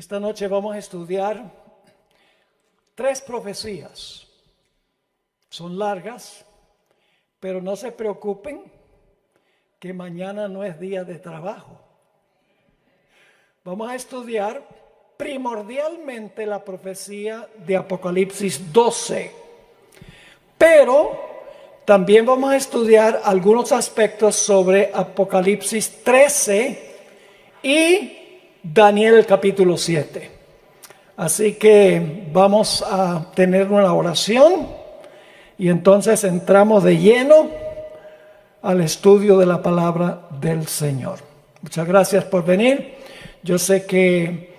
Esta noche vamos a estudiar 3 profecías. Son largas, pero no se preocupen que mañana no es día de trabajo. Vamos a estudiar primordialmente la profecía de Apocalipsis 12, pero también vamos a estudiar algunos aspectos sobre Apocalipsis 13 y Daniel el capítulo 7. Así que vamos a tener una oración y entonces entramos de lleno al estudio de la palabra del Señor. Muchas gracias por venir. Yo sé que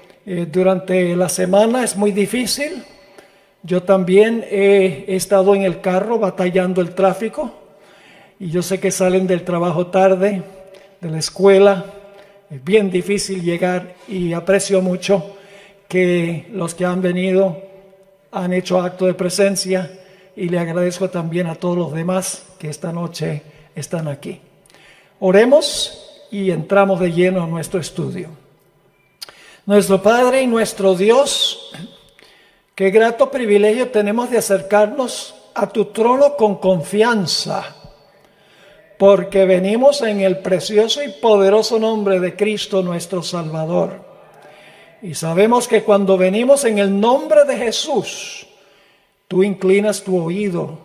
durante la semana es muy difícil. Yo también he estado en el carro batallando el tráfico y yo sé que salen del trabajo tarde, de la escuela. Es bien difícil llegar y aprecio mucho que los que han venido han hecho acto de presencia y le agradezco también a todos los demás que esta noche están aquí. Oremos y entramos de lleno a nuestro estudio. Nuestro Padre y nuestro Dios, qué grato privilegio tenemos de acercarnos a tu trono con confianza, porque venimos en el precioso y poderoso nombre de Cristo nuestro Salvador. Y sabemos que cuando venimos en el nombre de Jesús, tú inclinas tu oído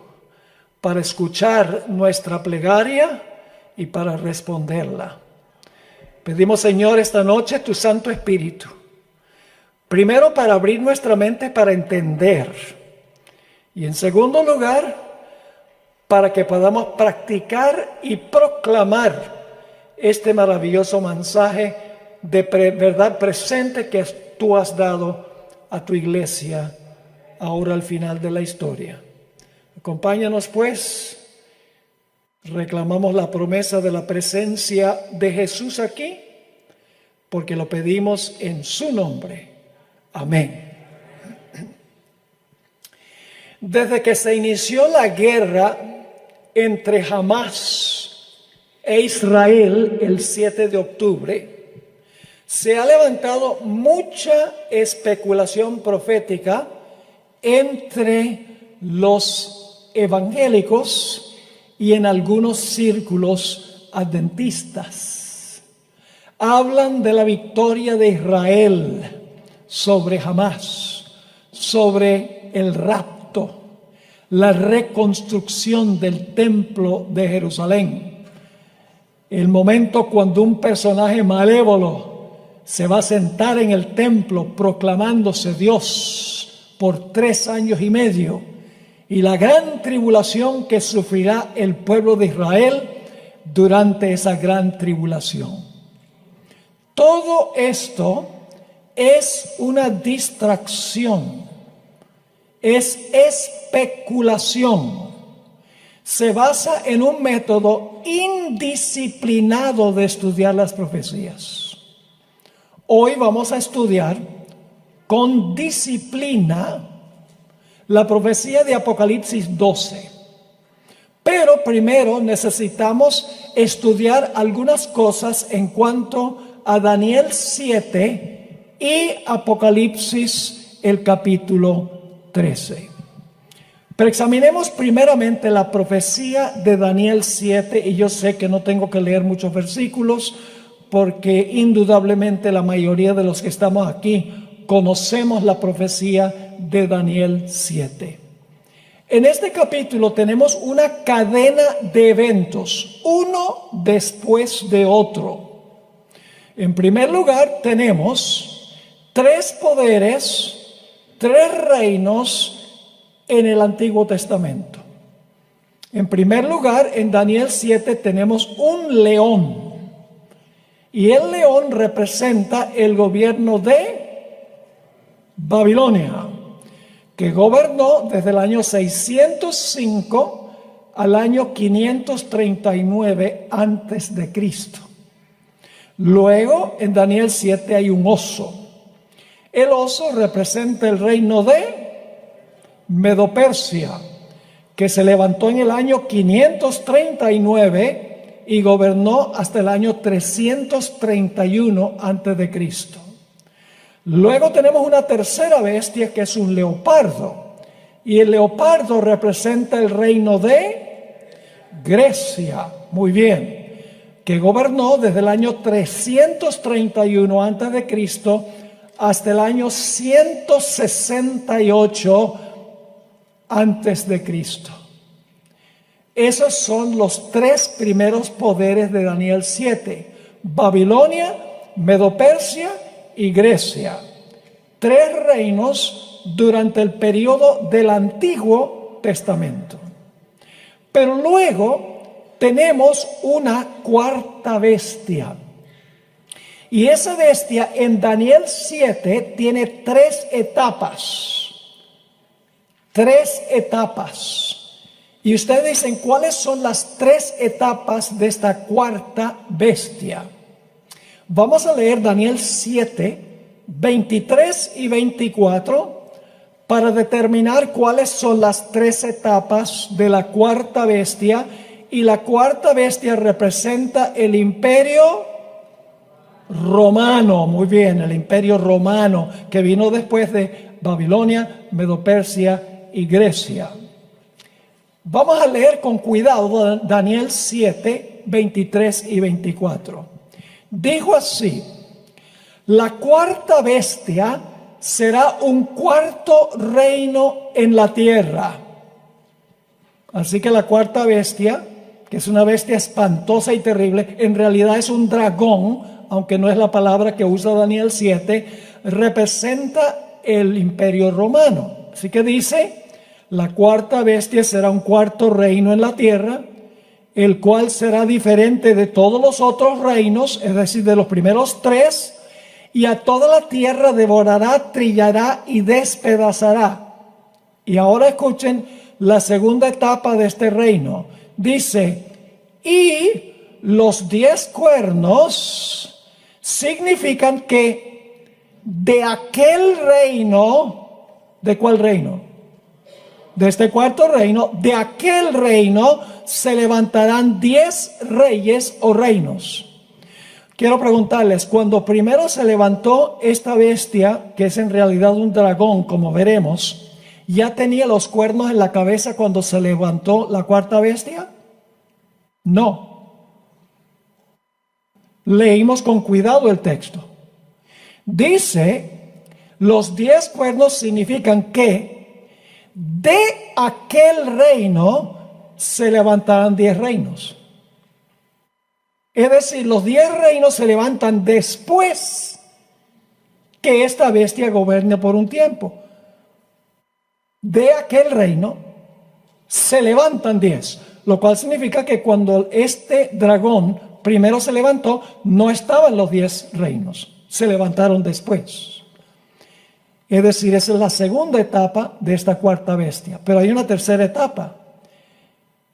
para escuchar nuestra plegaria y para responderla. Pedimos, Señor, esta noche tu Santo Espíritu. Primero, para abrir nuestra mente para entender. Y en segundo lugar, para que podamos practicar y proclamar este maravilloso mensaje de verdad presente que tú has dado a tu iglesia ahora al final de la historia. Acompáñanos pues, reclamamos la promesa de la presencia de Jesús aquí, porque lo pedimos en su nombre. Amén. Desde que se inició la guerra entre Hamás e Israel el 7 de octubre, se ha levantado mucha especulación profética entre los evangélicos y en algunos círculos adventistas. Hablan de la victoria de Israel sobre Hamás, sobre el rapto, la reconstrucción del templo de Jerusalén, el momento cuando un personaje malévolo se va a sentar en el templo proclamándose Dios por 3 años y medio, y la gran tribulación que sufrirá el pueblo de Israel durante esa gran tribulación. Todo esto es una distracción, es especulación. Se basa en un método indisciplinado de estudiar las profecías. Hoy vamos a estudiar con disciplina la profecía de Apocalipsis 12. Pero primero necesitamos estudiar algunas cosas en cuanto a Daniel 7 y Apocalipsis el capítulo 13. Pero examinemos primeramente la profecía de Daniel 7, y yo sé que no tengo que leer muchos versículos, porque indudablemente la mayoría de los que estamos aquí conocemos la profecía de Daniel 7. En este capítulo tenemos una cadena de eventos, uno después de otro. En primer lugar, tenemos 3 poderes, 3 reinos en el Antiguo Testamento. En primer lugar, en Daniel 7 tenemos un león. Y el león representa el gobierno de Babilonia, que gobernó desde el año 605 al año 539 antes de Cristo. Luego, en Daniel 7 hay un oso. El oso representa el reino de Medo-Persia, que se levantó en el año 539 y gobernó hasta el año 331 antes de Cristo. Luego tenemos una tercera bestia que es un leopardo. Y el leopardo representa el reino de Grecia. Muy bien. Que gobernó desde el año 331 antes de Cristo hasta el año 168 antes de Cristo. Esos son los tres primeros poderes de Daniel 7. Babilonia, Medo-Persia y Grecia. Tres reinos durante el periodo del Antiguo Testamento. Pero luego tenemos una cuarta bestia. Y esa bestia en Daniel 7 tiene tres etapas. Tres etapas. Y ustedes dicen, ¿cuáles son las tres etapas de esta cuarta bestia? Vamos a leer Daniel 7, 23 y 24 para determinar cuáles son las tres etapas de la cuarta bestia. Y la cuarta bestia representa el imperio romano. Muy bien, el imperio romano que vino después de Babilonia, Medo-Persia y Grecia. Vamos a leer con cuidado Daniel 7, 23 y 24. Dijo así: la cuarta bestia será un cuarto reino en la tierra. Así que la cuarta bestia, que es una bestia espantosa y terrible, en realidad es un dragón, aunque no es la palabra que usa Daniel 7, representa el imperio romano. Así que dice: la cuarta bestia será un cuarto reino en la tierra, el cual será diferente de todos los otros reinos, es decir, de los primeros tres, y a toda la tierra devorará, trillará y despedazará. Y ahora escuchen la segunda etapa de este reino. Dice: y los 10 cuernos significan que de aquel reino, ¿de cuál reino? De este cuarto reino, de aquel reino se levantarán 10 reyes o reinos. Quiero preguntarles, cuando primero se levantó esta bestia, que es en realidad un dragón, como veremos, ¿ya tenía los cuernos en la cabeza cuando se levantó la cuarta bestia? No. Leímos con cuidado el texto. Dice, los 10 cuernos significan que de aquel reino se levantarán 10 reinos. Es decir, los 10 reinos se levantan después que esta bestia gobierne por un tiempo. De aquel reino se levantan 10, lo cual significa que cuando este dragón primero se levantó, no estaban los 10 reinos, se levantaron después. Es decir, esa es la segunda etapa de esta cuarta bestia. Pero hay una tercera etapa.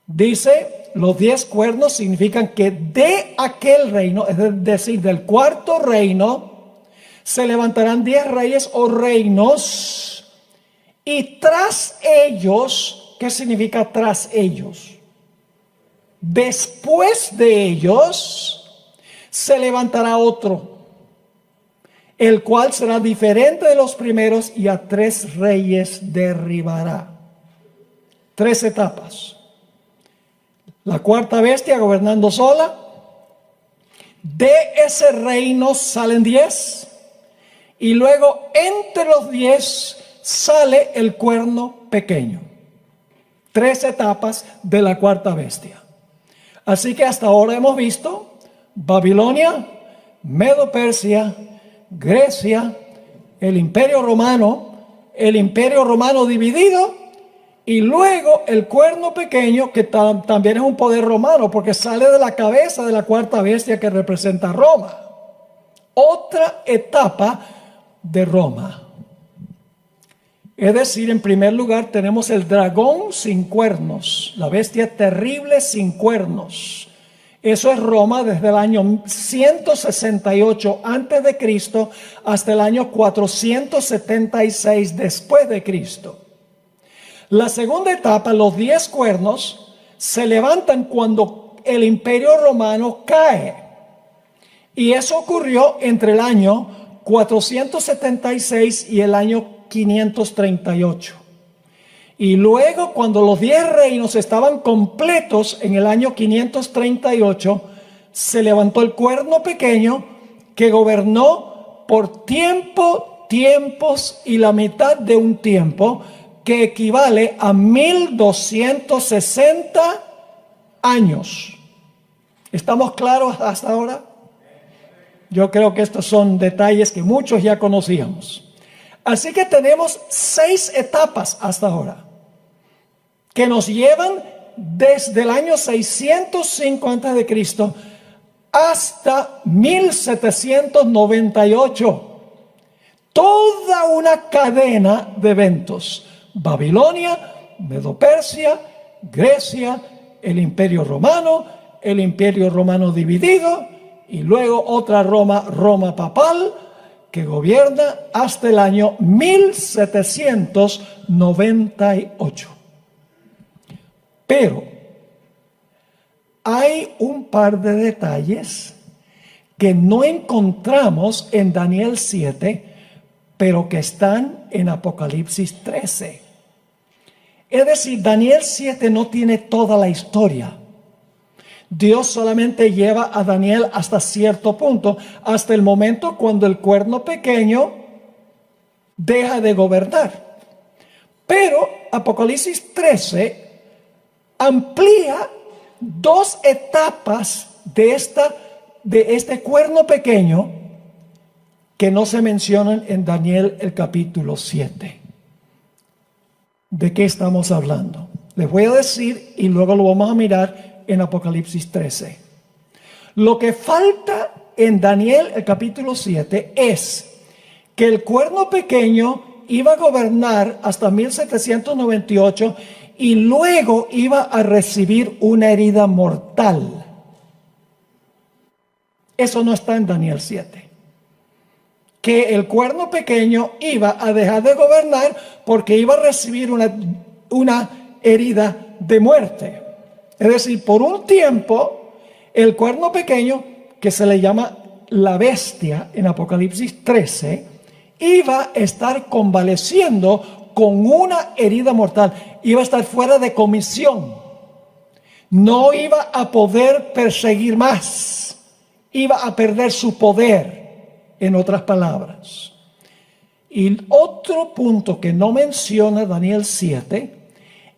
Dice, los 10 cuernos significan que de aquel reino, es decir, del cuarto reino, se levantarán 10 reyes o reinos, y tras ellos, ¿qué significa tras ellos? Después de ellos, se levantará otro, el cual será diferente de los primeros, y a 3 reyes derribará. 3 etapas. La cuarta bestia gobernando sola. De ese reino salen 10. Y luego entre los 10 sale el cuerno pequeño. 3 etapas de la cuarta bestia. Así que hasta ahora hemos visto Babilonia, Medo-Persia, Grecia, el imperio romano dividido, y luego el cuerno pequeño, que también es un poder romano, porque sale de la cabeza de la cuarta bestia que representa a Roma. Otra etapa de Roma. Es decir, en primer lugar tenemos el dragón sin cuernos, la bestia terrible sin cuernos. Eso es Roma desde el año 168 antes de Cristo hasta el año 476 después de Cristo. La segunda etapa, los 10 cuernos, se levantan cuando el imperio romano cae. Y eso ocurrió entre el año 476 y el año 538. Y luego, cuando los 10 reinos estaban completos en el año 538, se levantó el cuerno pequeño que gobernó por tiempos y la mitad de un tiempo, que equivale a 1260 años. ¿Estamos claros hasta ahora? Yo creo que estos son detalles que muchos ya conocíamos. Así que tenemos 6 etapas hasta ahora, que nos llevan desde el año 605 a.C. hasta 1798. Toda una cadena de eventos. Babilonia, Medo-Persia, Grecia, el Imperio Romano dividido, y luego otra Roma papal, que gobierna hasta el año 1798. Pero hay un par de detalles que no encontramos en Daniel 7, pero que están en Apocalipsis 13. Es decir, Daniel 7 no tiene toda la historia. Dios solamente lleva a Daniel hasta cierto punto, hasta el momento cuando el cuerno pequeño deja de gobernar. Pero Apocalipsis 13 amplía 2 etapas de este cuerno pequeño que no se mencionan en Daniel el capítulo 7. ¿De qué estamos hablando? Les voy a decir y luego lo vamos a mirar en Apocalipsis 13. Lo que falta en Daniel el capítulo 7 es que el cuerno pequeño iba a gobernar hasta 1798 y luego iba a recibir una herida mortal. Eso no está en Daniel 7. Que el cuerno pequeño iba a dejar de gobernar porque iba a recibir una herida de muerte. Es decir, por un tiempo, el cuerno pequeño, que se le llama la bestia en Apocalipsis 13, iba a estar convaleciendo con una herida mortal. Iba a estar fuera de comisión. No iba a poder perseguir más. Iba a perder su poder, en otras palabras. Y otro punto que no menciona Daniel 7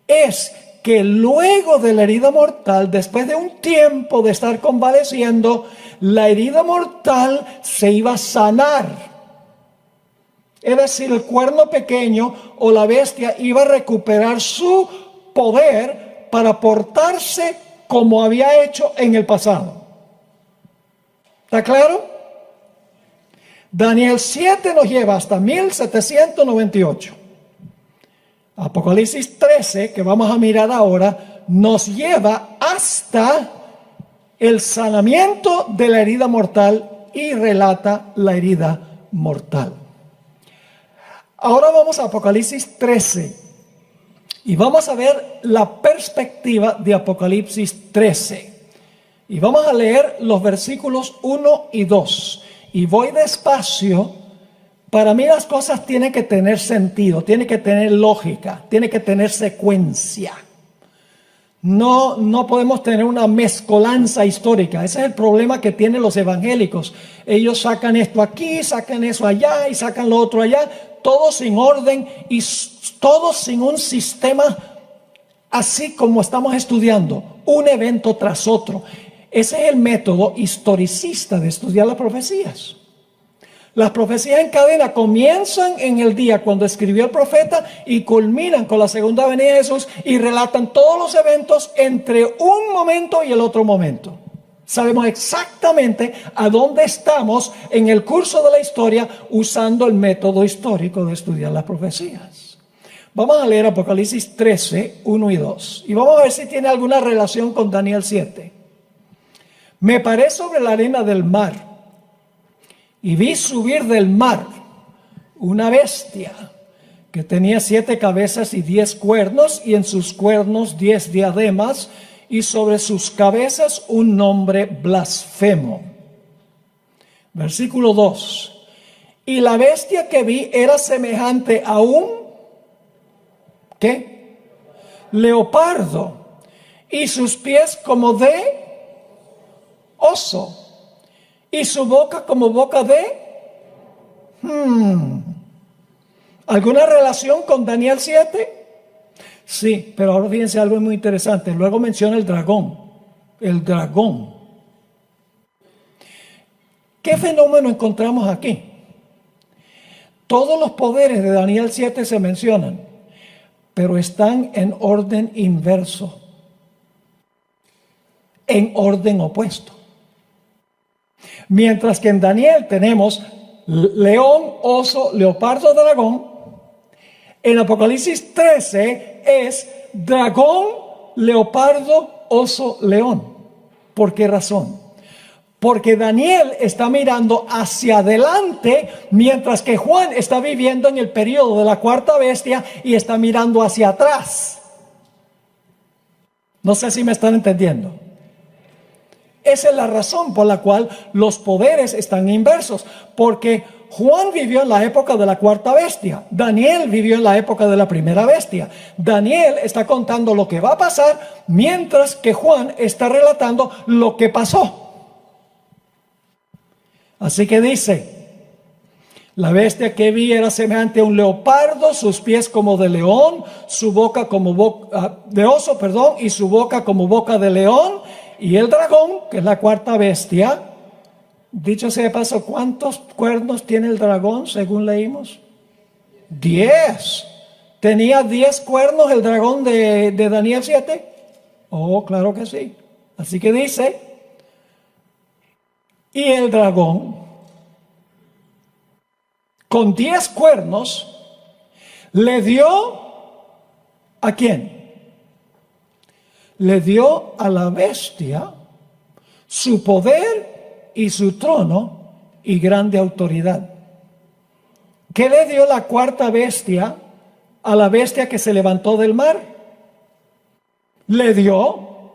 es que luego de la herida mortal, después de un tiempo de estar convaleciendo, la herida mortal se iba a sanar. Es decir, el cuerno pequeño o la bestia iba a recuperar su poder para portarse como había hecho en el pasado. ¿Está claro? Daniel 7 nos lleva hasta 1798. Apocalipsis 13, que vamos a mirar ahora, nos lleva hasta el sanamiento de la herida mortal y relata la herida mortal. Ahora vamos a Apocalipsis 13 y vamos a ver la perspectiva de Apocalipsis 13. Y vamos a leer los versículos 1 y 2. Y voy despacio. Para mí las cosas tienen que tener sentido, tienen que tener lógica, tienen que tener secuencia. No podemos tener una mezcolanza histórica. Ese es el problema que tienen los evangélicos. Ellos sacan esto aquí, sacan eso allá y sacan lo otro allá, todo sin orden y todo sin un sistema, así como estamos estudiando, un evento tras otro. Ese es el método historicista de estudiar las profecías. Las profecías en cadena comienzan en el día cuando escribió el profeta y culminan con la segunda venida de Jesús y relatan todos los eventos entre un momento y el otro momento. Sabemos exactamente a dónde estamos en el curso de la historia usando el método histórico de estudiar las profecías. Vamos a leer Apocalipsis 13, 1 y 2 y vamos a ver si tiene alguna relación con Daniel 7. Me paré sobre la arena del mar y vi subir del mar una bestia que tenía 7 cabezas y 10 cuernos, y en sus cuernos 10 diademas, y sobre sus cabezas un nombre blasfemo. Versículo 2. Y la bestia que vi era semejante a un, ¿qué? Leopardo. Y sus pies como de oso. Y su boca como boca de... ¿Alguna relación con Daniel 7? Sí, pero ahora fíjense algo muy interesante. Luego menciona el dragón. El dragón. ¿Qué fenómeno encontramos aquí? Todos los poderes de Daniel 7 se mencionan, pero están en orden inverso, en orden opuesto. Mientras que en Daniel tenemos león, oso, leopardo, dragón, en Apocalipsis 13 es dragón, leopardo, oso, león. ¿Por qué razón? Porque Daniel está mirando hacia adelante, mientras que Juan está viviendo en el periodo de la cuarta bestia y está mirando hacia atrás. No sé si me están entendiendo. Esa es la razón por la cual los poderes están inversos, porque Juan vivió en la época de la cuarta bestia, Daniel vivió en la época de la primera bestia. Daniel está contando lo que va a pasar, mientras que Juan está relatando lo que pasó. Así que dice: la bestia que vi era semejante a un leopardo, sus pies como de león, su boca como boca de oso, y su boca como boca de león. Y el dragón, que es la cuarta bestia, dicho sea de paso, ¿cuántos cuernos tiene el dragón según leímos? 10. ¿Tenía 10 cuernos el dragón de Daniel 7? Oh, claro que sí. Así que dice: y el dragón, con 10 cuernos, le dio ¿a quién? Le dio a la bestia su poder y su trono y grande autoridad. ¿Qué le dio la cuarta bestia a la bestia que se levantó del mar? Le dio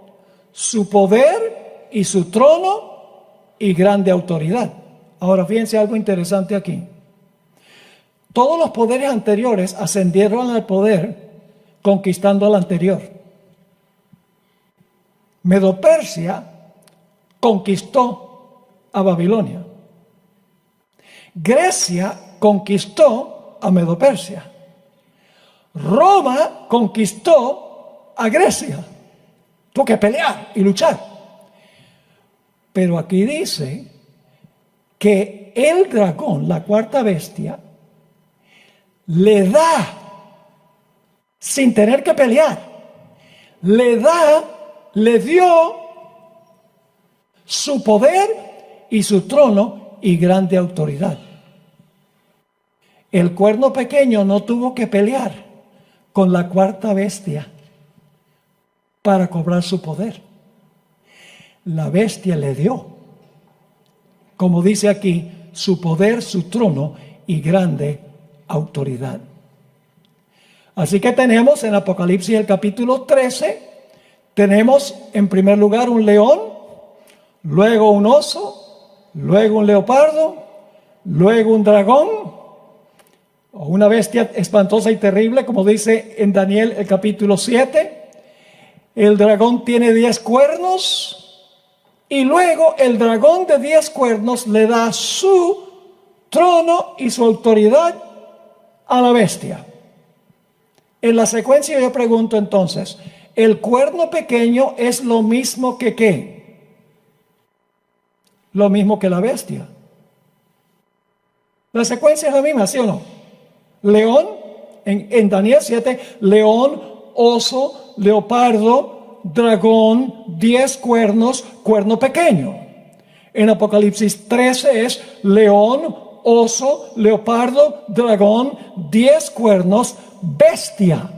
su poder y su trono y grande autoridad. Ahora fíjense algo interesante aquí. Todos los poderes anteriores ascendieron al poder conquistando al anterior. Medo-Persia conquistó a Babilonia. Grecia conquistó a Medo-Persia. Roma conquistó a Grecia. Tuvo que pelear y luchar. Pero aquí dice que el dragón, la cuarta bestia, le da, sin tener que pelear, le dio su poder y su trono y grande autoridad. El cuerno pequeño no tuvo que pelear con la cuarta bestia para cobrar su poder. La bestia le dio, como dice aquí, su poder, su trono y grande autoridad. Así que tenemos en Apocalipsis el capítulo 13, tenemos en primer lugar un león, luego un oso, luego un leopardo, luego un dragón, o una bestia espantosa y terrible, como dice en Daniel el capítulo 7. El dragón tiene 10 cuernos, y luego el dragón de 10 cuernos le da su trono y su autoridad a la bestia. En la secuencia yo pregunto entonces, ¿el cuerno pequeño es lo mismo que qué? Lo mismo que la bestia. La secuencia es la misma, ¿sí o no? León, en Daniel 7, león, oso, leopardo, dragón, 10 cuernos, cuerno pequeño. En Apocalipsis 13 es león, oso, leopardo, dragón, 10 cuernos, bestia.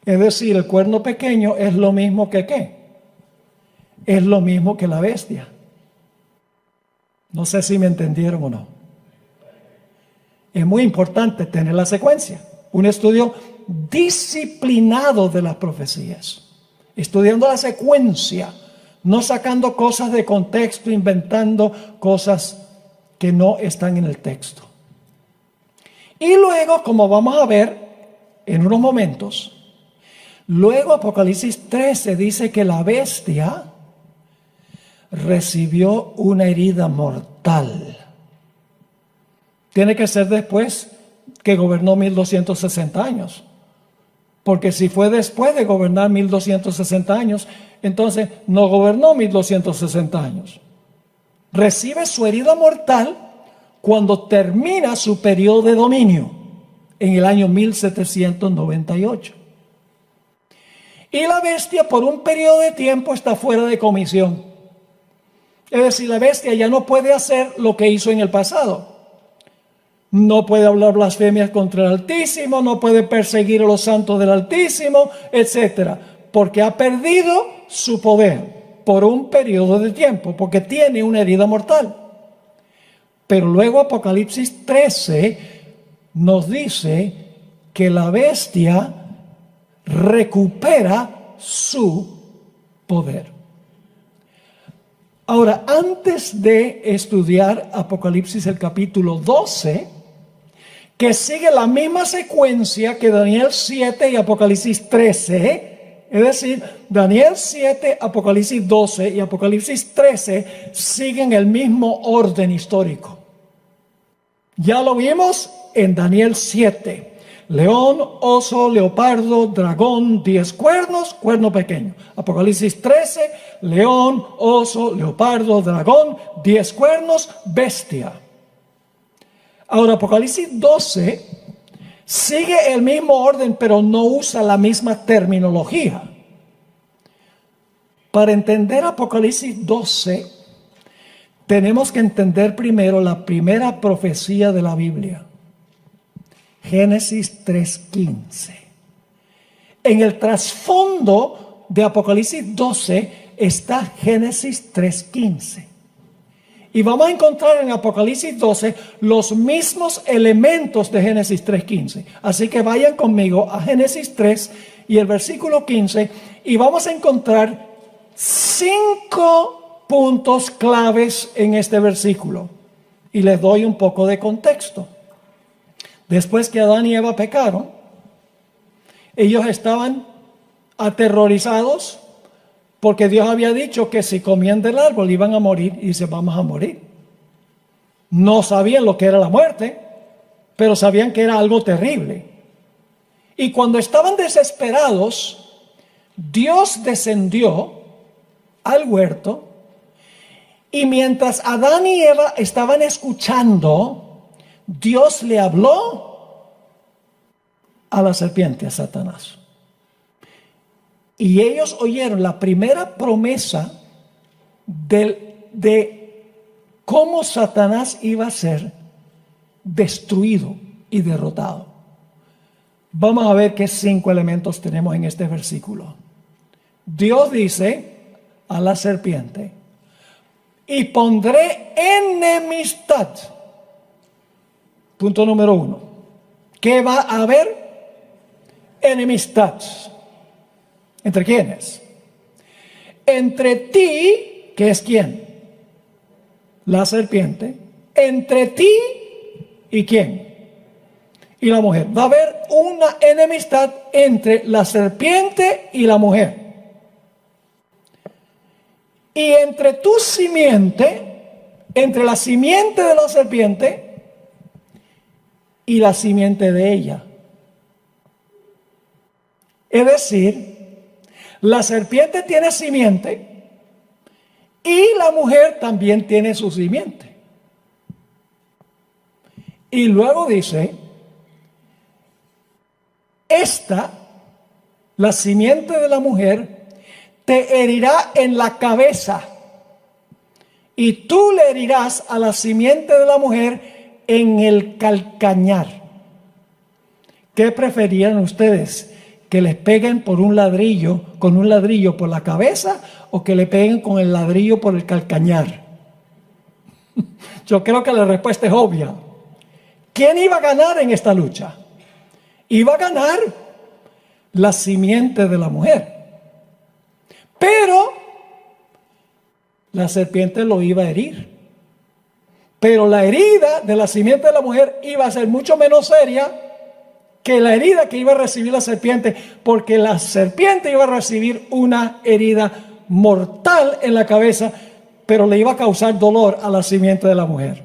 Es decir, el cuerno pequeño es lo mismo que ¿qué? Es lo mismo que la bestia. No sé si me entendieron o no. Es muy importante tener la secuencia. Un estudio disciplinado de las profecías. Estudiando la secuencia. No sacando cosas de contexto, inventando cosas que no están en el texto. Y luego, como vamos a ver en unos momentos, luego Apocalipsis 13 dice que la bestia recibió una herida mortal. Tiene que ser después que gobernó 1260 años. Porque si fue después de gobernar 1260 años, entonces no gobernó 1260 años. Recibe su herida mortal cuando termina su periodo de dominio en el año 1798. Y la bestia por un periodo de tiempo está fuera de comisión. Es decir, la bestia ya no puede hacer lo que hizo en el pasado. No puede hablar blasfemias contra el Altísimo, no puede perseguir a los santos del Altísimo, etc. Porque ha perdido su poder por un periodo de tiempo, porque tiene una herida mortal. Pero luego Apocalipsis 13 nos dice que la bestia recupera su poder. Ahora, antes de estudiar Apocalipsis el capítulo 12, que sigue la misma secuencia que Daniel 7 y Apocalipsis 13, es decir, Daniel 7, Apocalipsis 12 y Apocalipsis 13 siguen el mismo orden histórico. Ya lo vimos en Daniel 7. León, oso, leopardo, dragón, 10 cuernos, cuerno pequeño. Apocalipsis 13, león, oso, leopardo, dragón, 10 cuernos, bestia. Ahora, Apocalipsis 12 sigue el mismo orden, pero no usa la misma terminología. Para entender Apocalipsis 12, tenemos que entender primero la primera profecía de la Biblia. Génesis 3:15. En el trasfondo de Apocalipsis 12 está Génesis 3:15. Y vamos a encontrar en Apocalipsis 12 los mismos elementos de Génesis 3:15. Así que vayan conmigo a Génesis 3 y el versículo 15 y vamos a encontrar 5 puntos claves en este versículo. Y les doy un poco de contexto. Después que Adán y Eva pecaron, ellos estaban aterrorizados porque Dios había dicho que si comían del árbol iban a morir y dice, vamos a morir. No sabían lo que era la muerte, pero sabían que era algo terrible. Y cuando estaban desesperados, Dios descendió al huerto y mientras Adán y Eva estaban escuchando, Dios le habló a la serpiente, a Satanás. Y ellos oyeron la primera promesa de cómo Satanás iba a ser destruido y derrotado. Vamos a ver qué 5 elementos tenemos en este versículo. Dios dice a la serpiente, y pondré enemistad. Punto número 1. ¿Qué va a haber? Enemistad. ¿Entre quiénes? Entre ti, que es quién, la serpiente, entre ti y quién, y la mujer. Va a haber una enemistad entre la serpiente y la mujer. Y entre tu simiente, entre la simiente de la serpiente y la simiente de ella. Es decir, la serpiente tiene simiente y la mujer también tiene su simiente. Y luego dice, la simiente de la mujer, te herirá en la cabeza y tú le herirás a la simiente de la mujer en el calcañar. ¿Qué preferían ustedes? ¿Que les peguen con un ladrillo por la cabeza o que le peguen con el ladrillo por el calcañar? Yo creo que la respuesta es obvia. ¿Quién iba a ganar en esta lucha? Iba a ganar la simiente de la mujer. Pero la serpiente lo iba a herir. Pero la herida de la simiente de la mujer iba a ser mucho menos seria que la herida que iba a recibir la serpiente, porque la serpiente iba a recibir una herida mortal en la cabeza, pero le iba a causar dolor a la simiente de la mujer.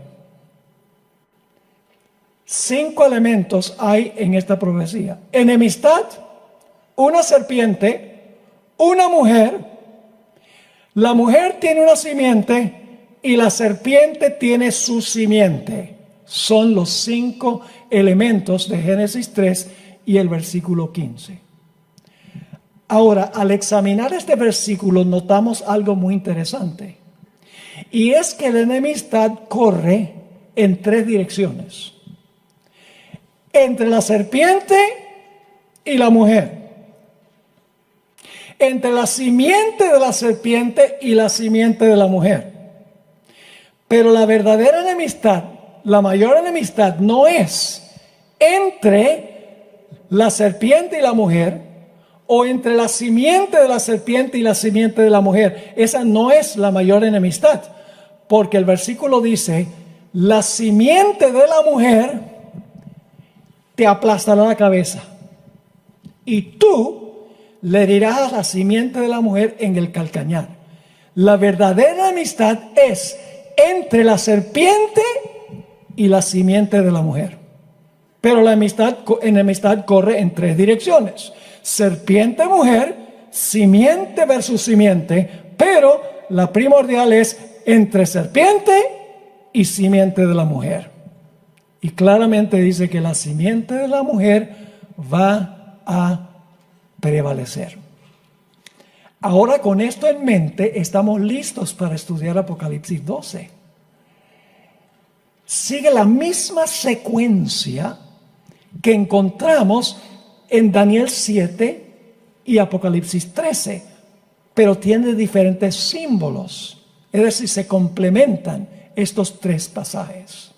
5 elementos hay en esta profecía: enemistad, una serpiente, una mujer, la mujer tiene una simiente y la serpiente tiene su simiente. Son los 5 elementos de Génesis 3 y el versículo 15. Ahora, al examinar este versículo, notamos algo muy interesante. Y es que la enemistad corre en 3 direcciones: entre la serpiente y la mujer, entre la simiente de la serpiente y la simiente de la mujer. Pero la verdadera enemistad, la mayor enemistad, no es entre la serpiente y la mujer, o entre la simiente de la serpiente y la simiente de la mujer. Esa no es la mayor enemistad, porque el versículo dice: la simiente de la mujer te aplastará la cabeza, y tú le herirás a la simiente de la mujer en el calcañar. La verdadera enemistad es entre la serpiente y la simiente de la mujer. Pero la enemistad corre en 3 direcciones: serpiente, mujer, simiente versus simiente, pero la primordial es entre serpiente y simiente de la mujer. Y claramente dice que la simiente de la mujer va a prevalecer. Ahora, con esto en mente, estamos listos para estudiar Apocalipsis 12. Sigue la misma secuencia que encontramos en Daniel 7 y Apocalipsis 13, pero tiene diferentes símbolos. Es decir, se complementan estos 3 pasajes.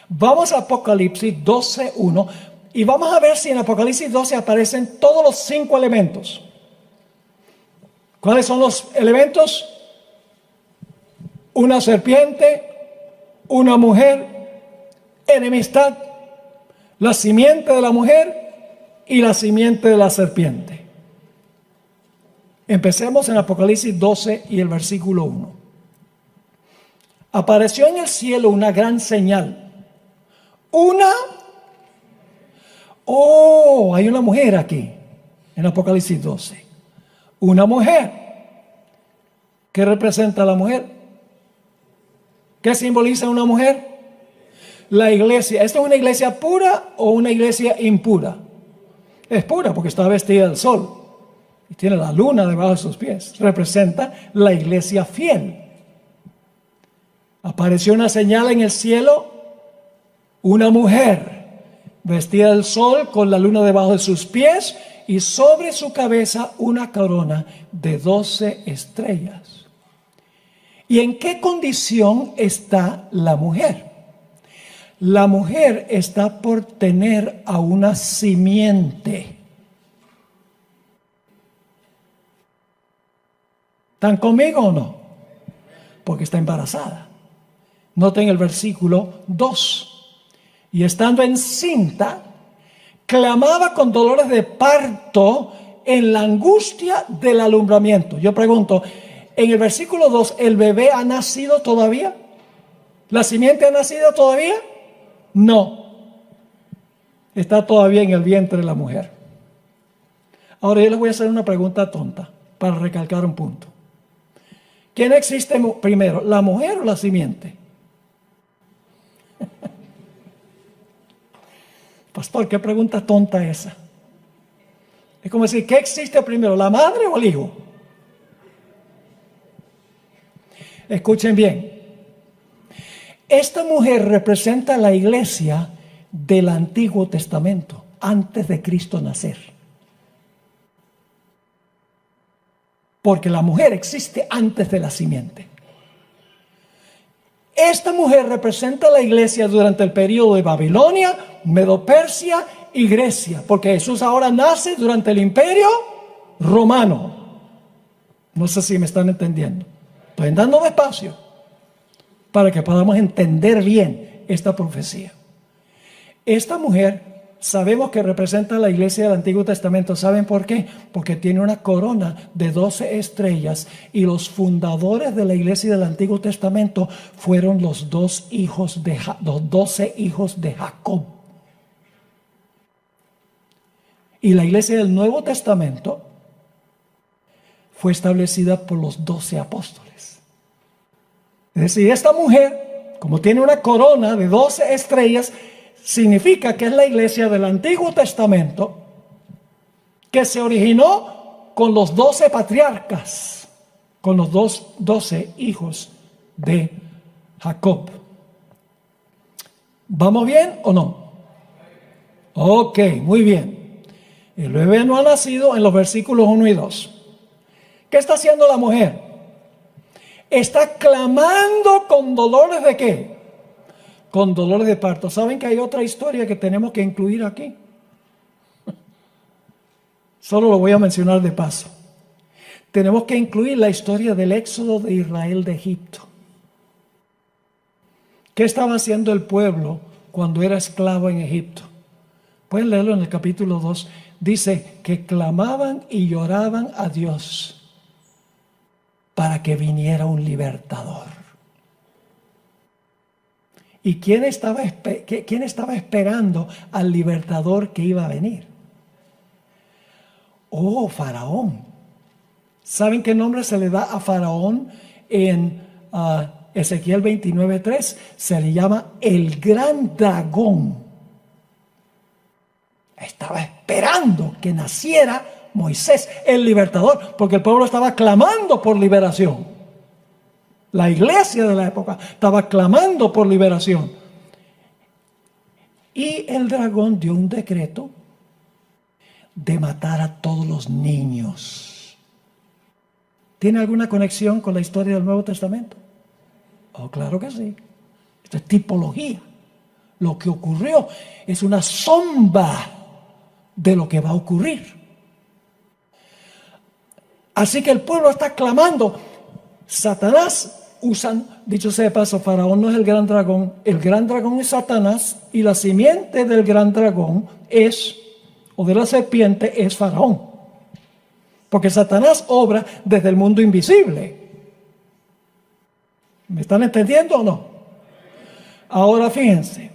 Vamos a Apocalipsis 12:1 y vamos a ver si en Apocalipsis 12 aparecen todos los 5 elementos. ¿Cuáles son los elementos? Una serpiente, una mujer, enemistad, la simiente de la mujer y la simiente de la serpiente. Empecemos en Apocalipsis 12 y el versículo 1. Apareció en el cielo una gran señal. Hay una mujer aquí en Apocalipsis 12. Una mujer. ¿Qué representa a la mujer? ¿Qué simboliza una mujer? La iglesia. ¿Esta es una iglesia pura o una iglesia impura? Es pura porque está vestida del sol y tiene la luna debajo de sus pies. Representa la iglesia fiel. Apareció una señal en el cielo, una mujer vestida del sol con la luna debajo de sus pies y sobre su cabeza una corona de 12 estrellas. ¿Y en qué condición está la mujer? La mujer está por tener a una simiente. ¿Están conmigo o no? Porque está embarazada. Noten el versículo 2. Y estando encinta, clamaba con dolores de parto en la angustia del alumbramiento. Yo pregunto, en el versículo 2, ¿el bebé ha nacido todavía? ¿La simiente ha nacido todavía? No. Está todavía en el vientre de la mujer. Ahora yo les voy a hacer una pregunta tonta para recalcar un punto. ¿Quién existe primero, la mujer o la simiente? Pastor, ¿qué pregunta tonta esa? Es como decir, ¿qué existe primero, la madre o el hijo? Escuchen bien. Esta mujer representa la iglesia del Antiguo Testamento, antes de Cristo nacer. Porque la mujer existe antes de la simiente. Esta mujer representa la iglesia durante el periodo de Babilonia, Medo-Persia y Grecia, porque Jesús ahora nace durante el imperio romano. No sé si me están entendiendo. Estoy andando despacio. para que podamos entender bien esta profecía. Esta mujer sabemos que representa a la iglesia del Antiguo Testamento. ¿Saben por qué? Porque tiene una corona de 12 estrellas y los fundadores de la iglesia del Antiguo Testamento fueron los 12 hijos de Jacob. Y la iglesia del Nuevo Testamento fue establecida por los 12 apóstoles. Es decir, esta mujer, como tiene una corona de 12 estrellas, significa que es la iglesia del Antiguo Testamento que se originó con los 12 patriarcas, con los 12 hijos de Jacob. ¿Vamos bien o no? Ok, muy bien. El bebé no ha nacido en los versículos 1 y 2. ¿Qué está haciendo la mujer? Está clamando con dolores de ¿qué? Con dolores de parto. ¿Saben que hay otra historia que tenemos que incluir aquí? Solo lo voy a mencionar de paso. Tenemos que incluir la historia del éxodo de Israel de Egipto. ¿Qué estaba haciendo el pueblo cuando era esclavo en Egipto? Pueden leerlo en el capítulo 2. Dice que clamaban y lloraban a Dios para que viniera un libertador. ¿Y quién estaba esperando al libertador que iba a venir? Oh, Faraón. ¿Saben qué nombre se le da a Faraón en Ezequiel 29:3? Se le llama el gran dragón. Estaba esperando que naciera Moisés, el libertador, porque el pueblo estaba clamando por liberación. La iglesia de la época estaba clamando por liberación. Y el dragón dio un decreto de matar a todos los niños. ¿Tiene alguna conexión con la historia del Nuevo Testamento? Oh, claro que sí. Esto es tipología. Lo que ocurrió es una sombra de lo que va a ocurrir. Así que el pueblo está clamando. Satanás dicho sea de paso, Faraón no es el gran dragón es Satanás, y la simiente del gran dragón o de la serpiente es Faraón. Porque Satanás obra desde el mundo invisible. ¿Me están entendiendo o no? Ahora fíjense,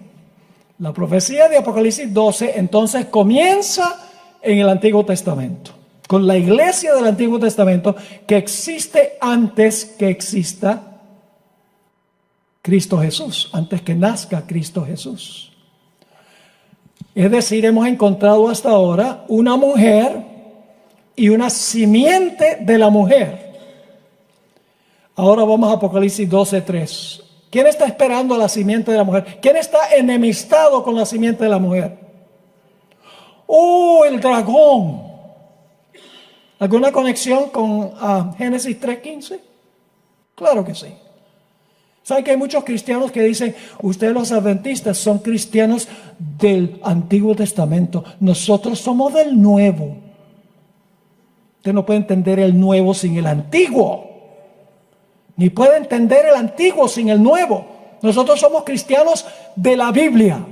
la profecía de Apocalipsis 12 entonces comienza en el Antiguo Testamento, con la iglesia del Antiguo Testamento que existe antes que exista Cristo Jesús, antes que nazca Cristo Jesús. Es decir, hemos encontrado hasta ahora una mujer y una simiente de la mujer. Ahora vamos a Apocalipsis 12:3. ¿Quién está esperando a la simiente de la mujer? ¿Quién está enemistado con la simiente de la mujer? ¡Oh, el dragón! ¿Alguna conexión con Génesis 3:15? Claro que sí. ¿Saben que hay muchos cristianos que dicen, ustedes los adventistas son cristianos del Antiguo Testamento, nosotros somos del Nuevo? Usted no puede entender el Nuevo sin el Antiguo, ni puede entender el Antiguo sin el Nuevo. Nosotros somos cristianos de la Biblia,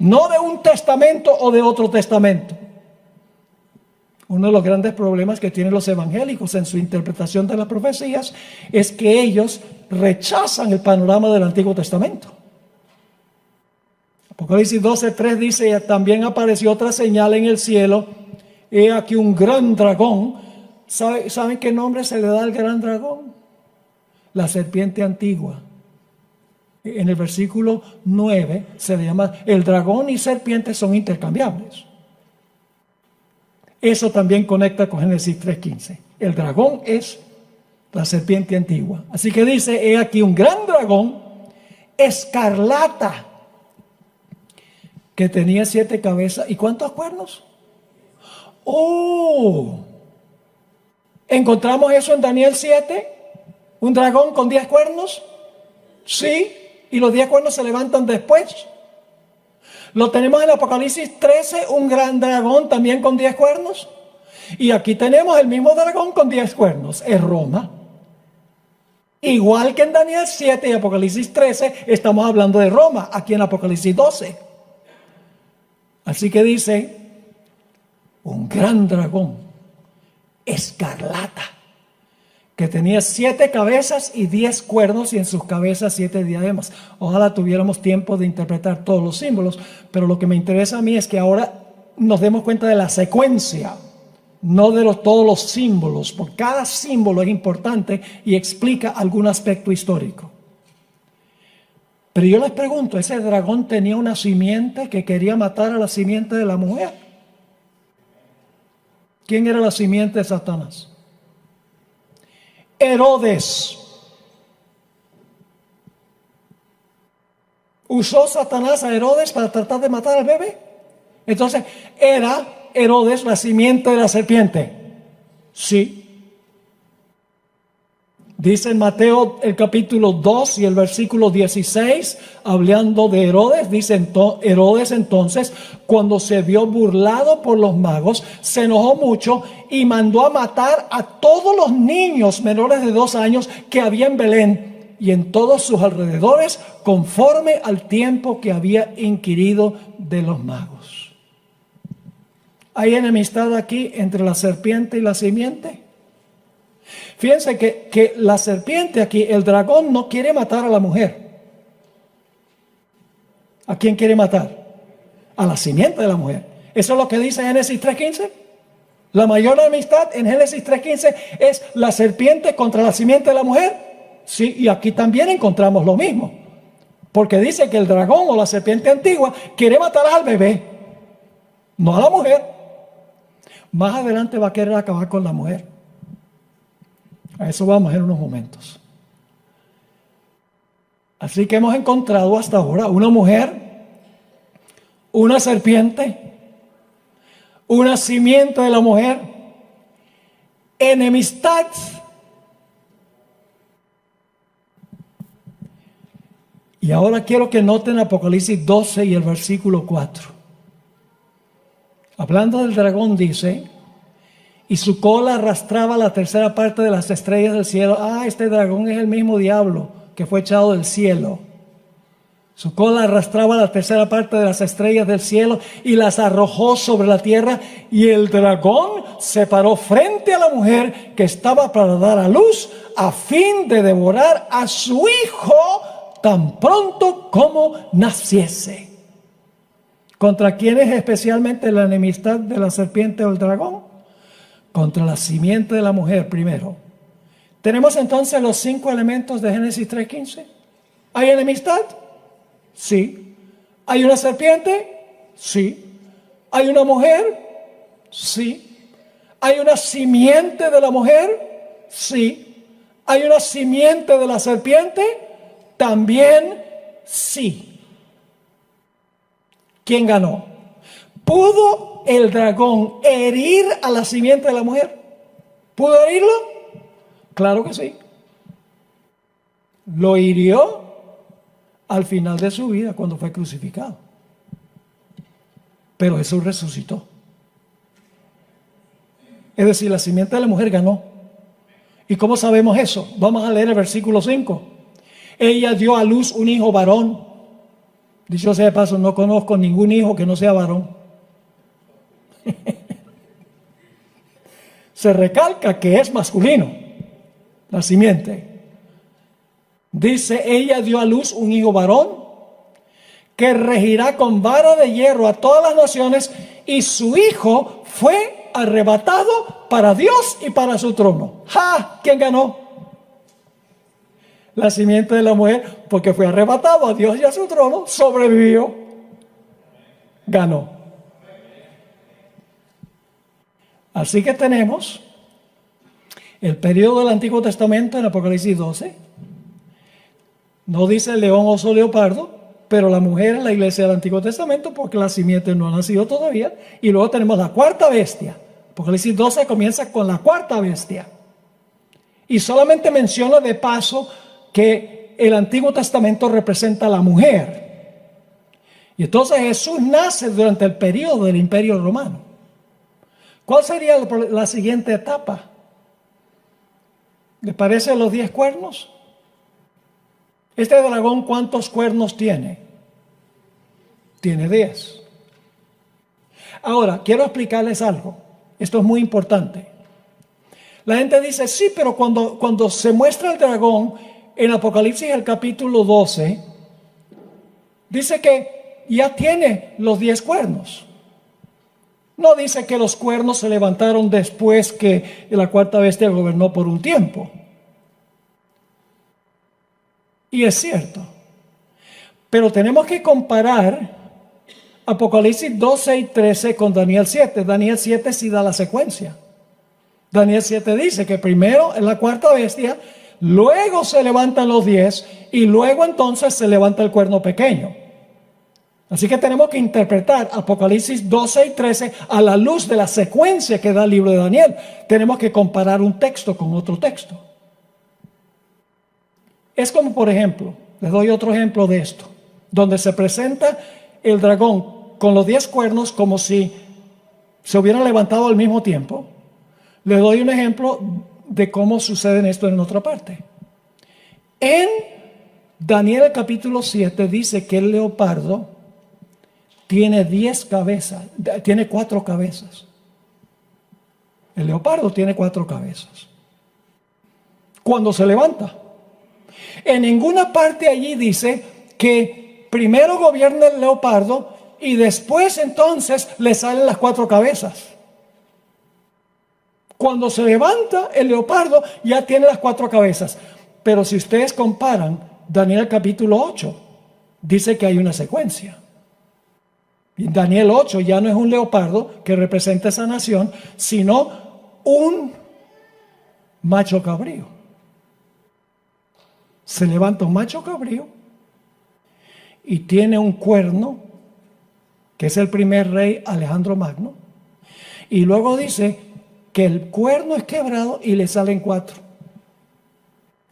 no de un testamento o de otro testamento. Uno de los grandes problemas que tienen los evangélicos en su interpretación de las profecías es que ellos rechazan el panorama del Antiguo Testamento. Apocalipsis 12:3 dice, también apareció otra señal en el cielo, he aquí un gran dragón. ¿Saben qué nombre se le da al gran dragón? La serpiente antigua. En el versículo 9 se le llama, el dragón y serpiente son intercambiables. Eso también conecta con Génesis 3:15. El dragón es la serpiente antigua. Así que dice, he aquí un gran dragón escarlata que tenía 7 cabezas. ¿Y cuántos cuernos? ¡Oh! ¿Encontramos eso en Daniel 7? ¿Un dragón con 10 cuernos? Sí. ¿Y los 10 cuernos se levantan después? Lo tenemos en Apocalipsis 13, un gran dragón también con 10 cuernos. Y aquí tenemos el mismo dragón con 10 cuernos. Es Roma. Igual que en Daniel 7 y Apocalipsis 13, estamos hablando de Roma, aquí en Apocalipsis 12. Así que dice, un gran dragón, escarlata, que tenía 7 cabezas y 10 cuernos, y en sus cabezas 7 diademas. Ojalá tuviéramos tiempo de interpretar todos los símbolos, pero lo que me interesa a mí es que ahora nos demos cuenta de la secuencia, no de todos los símbolos, porque cada símbolo es importante y explica algún aspecto histórico. Pero yo les pregunto, ¿ese dragón tenía una simiente que quería matar a la simiente de la mujer? ¿Quién era la simiente de Satanás? Herodes. ¿Usó Satanás a Herodes para tratar de matar al bebé? Entonces, ¿era Herodes la simiente de la serpiente? Sí. Dice en Mateo el capítulo 2 y el versículo 16, hablando de Herodes, dice Herodes entonces, cuando se vio burlado por los magos, se enojó mucho y mandó a matar a todos los niños menores de 2 años que había en Belén y en todos sus alrededores, conforme al tiempo que había inquirido de los magos. ¿Hay enemistad aquí entre la serpiente y la simiente? Fíjense que la serpiente aquí, el dragón, no quiere matar a la mujer. ¿A quién quiere matar? A la simiente de la mujer. Eso es lo que dice Génesis 3:15. La mayor enemistad en Génesis 3:15 es la serpiente contra la simiente de la mujer. Sí, y aquí también encontramos lo mismo. Porque dice que el dragón o la serpiente antigua quiere matar al bebé, no a la mujer. Más adelante va a querer acabar con la mujer. A eso vamos en unos momentos. Así que hemos encontrado hasta ahora una mujer, una serpiente, una simiente de la mujer, enemistad. Y ahora quiero que noten Apocalipsis 12 y el versículo 4. Hablando del dragón dice, y su cola arrastraba la tercera parte de las estrellas del cielo. Este dragón es el mismo diablo que fue echado del cielo. Su cola arrastraba la tercera parte de las estrellas del cielo y las arrojó sobre la tierra. Y el dragón se paró frente a la mujer que estaba para dar a luz, a fin de devorar a su hijo tan pronto como naciese. ¿Contra quién es especialmente la enemistad de la serpiente o el dragón? Contra la simiente de la mujer primero. Tenemos entonces los 5 elementos de Génesis 3:15. ¿Hay enemistad? Sí. ¿Hay una serpiente? Sí. ¿Hay una mujer? Sí. ¿Hay una simiente de la mujer? Sí. ¿Hay una simiente de la serpiente? También sí. ¿Quién ganó? ¿Pudo el dragón herir a la simiente de la mujer? ¿Pudo herirlo? Claro que sí. Lo hirió al final de su vida cuando fue crucificado. Pero Jesús resucitó. Es decir, la simiente de la mujer ganó. ¿Y cómo sabemos eso? Vamos a leer el versículo 5. Ella dio a luz un hijo varón. Dicho sea de paso, no conozco ningún hijo que no sea varón. Se recalca que es masculino, la simiente. Dice, ella dio a luz un hijo varón que regirá con vara de hierro a todas las naciones, y su hijo fue arrebatado para Dios y para su trono. ¡Ja! ¿Quién ganó? La simiente de la mujer, porque fue arrebatado a Dios y a su trono, sobrevivió, ganó. Así que tenemos el periodo del Antiguo Testamento en Apocalipsis 12. No dice león, oso, leopardo, pero la mujer en la iglesia del Antiguo Testamento, porque la simiente no ha nacido todavía. Y luego tenemos la cuarta bestia. Apocalipsis 12 comienza con la cuarta bestia. Y solamente menciona de paso que el Antiguo Testamento representa a la mujer. Y entonces Jesús nace durante el periodo del Imperio Romano. ¿Cuál sería la siguiente etapa? ¿Le parecen los 10 cuernos? Este dragón, ¿cuántos cuernos tiene? Tiene 10. Ahora, quiero explicarles algo. Esto es muy importante. La gente dice, sí, pero cuando se muestra el dragón en Apocalipsis, el capítulo 12, dice que ya tiene los 10 cuernos. No dice que los cuernos se levantaron después que la cuarta bestia gobernó por un tiempo. Y es cierto. Pero tenemos que comparar Apocalipsis 12 y 13 con Daniel 7. Daniel 7 sí da la secuencia. Daniel 7 dice que primero es la cuarta bestia, luego se levantan los 10 y luego entonces se levanta el cuerno pequeño. Así que tenemos que interpretar Apocalipsis 12 y 13 a la luz de la secuencia que da el libro de Daniel. Tenemos que comparar un texto con otro texto. Es como, por ejemplo, les doy otro ejemplo de esto, donde se presenta el dragón con los 10 cuernos como si se hubieran levantado al mismo tiempo. Les doy un ejemplo de cómo sucede esto en otra parte. En Daniel capítulo 7 dice que el leopardo tiene 10 cabezas, tiene 4 cabezas. El leopardo tiene 4 cabezas. Cuando se levanta. En ninguna parte allí dice que primero gobierna el leopardo y después entonces le salen las 4 cabezas. Cuando se levanta el leopardo ya tiene las 4 cabezas. Pero si ustedes comparan Daniel capítulo 8, dice que hay una secuencia. Y Daniel 8 ya no es un leopardo que representa esa nación, sino un macho cabrío. Se levanta un macho cabrío y tiene un cuerno, que es el primer rey Alejandro Magno. Y luego dice que el cuerno es quebrado y le salen 4.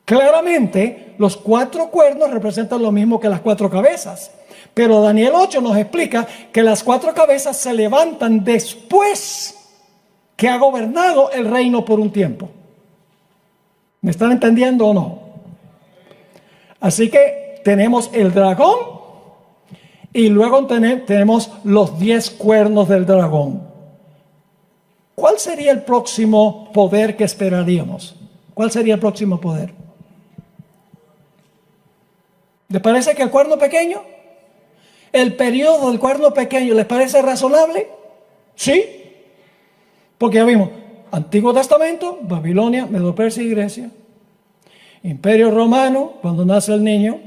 Claramente, los 4 cuernos representan lo mismo que las 4 cabezas. Pero Daniel 8 nos explica que las 4 cabezas se levantan después que ha gobernado el reino por un tiempo. ¿Me están entendiendo o no? Así que tenemos el dragón y luego tenemos los 10 cuernos del dragón. ¿Cuál sería el próximo poder que esperaríamos? ¿Cuál sería el próximo poder? ¿Les parece que el cuerno pequeño? ¿El periodo del cuerno pequeño les parece razonable? Sí. Porque ya vimos, Antiguo Testamento, Babilonia, Medo-Persia y Grecia. Imperio Romano, cuando nace el niño.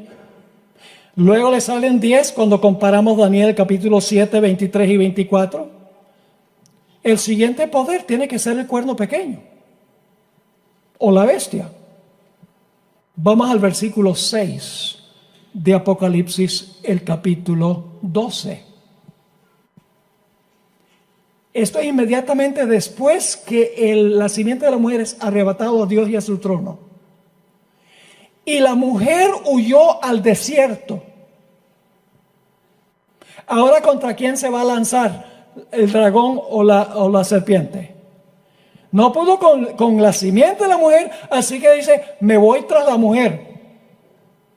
Luego le salen 10 cuando comparamos Daniel capítulo 7, 23 y 24. El siguiente poder tiene que ser el cuerno pequeño o la bestia. Vamos al versículo 6 de Apocalipsis, el capítulo 12. Esto es inmediatamente después que la simiente de la mujer es arrebatado a Dios y a su trono. Y la mujer huyó al desierto. Ahora, ¿contra quién se va a lanzar? ¿El dragón o la serpiente? No pudo con la simiente de la mujer, así que dice, me voy tras la mujer.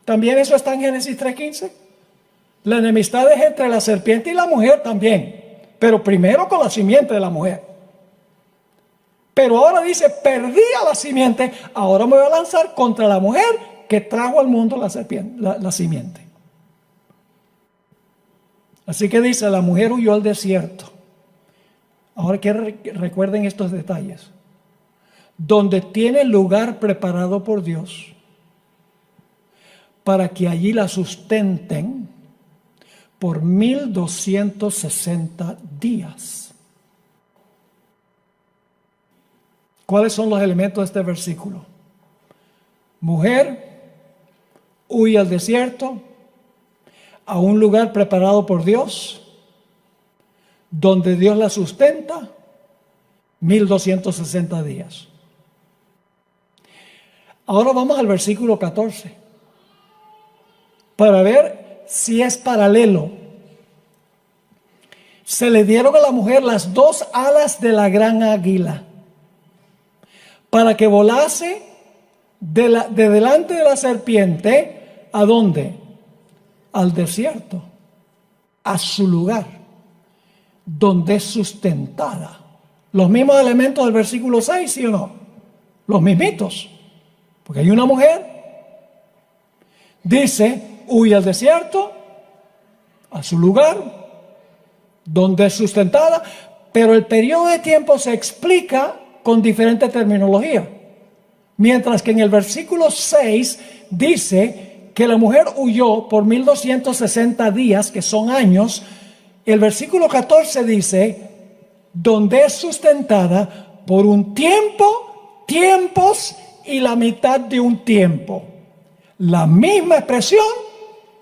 También eso está en Génesis 3:15. La enemistad es entre la serpiente y la mujer también, pero primero con la simiente de la mujer. Pero ahora dice, perdí a la simiente, ahora me voy a lanzar contra la mujer que trajo al mundo la serpiente, la simiente. Así que dice, la mujer huyó al desierto. Ahora quiero que recuerden estos detalles. Donde tiene lugar preparado por Dios para que allí la sustenten por 1260 días. ¿Cuáles son los elementos de este versículo? Mujer huye al desierto, a un lugar preparado por Dios, donde Dios la sustenta 1260 días. Ahora vamos al versículo 14 para ver si es paralelo. Se le dieron a la mujer las 2 alas de la gran águila para que volase de delante de la serpiente ¿A dónde? Al desierto, a su lugar, donde es sustentada. Los mismos elementos del versículo 6, ¿sí o no? Los mismitos. Porque hay una mujer, dice, huye al desierto, a su lugar, donde es sustentada, pero el periodo de tiempo se explica con diferente terminología. Mientras que en el versículo 6 dice que la mujer huyó por 1260 días, que son años. El versículo 14 dice, donde es sustentada por un tiempo, tiempos y la mitad de un tiempo. La misma expresión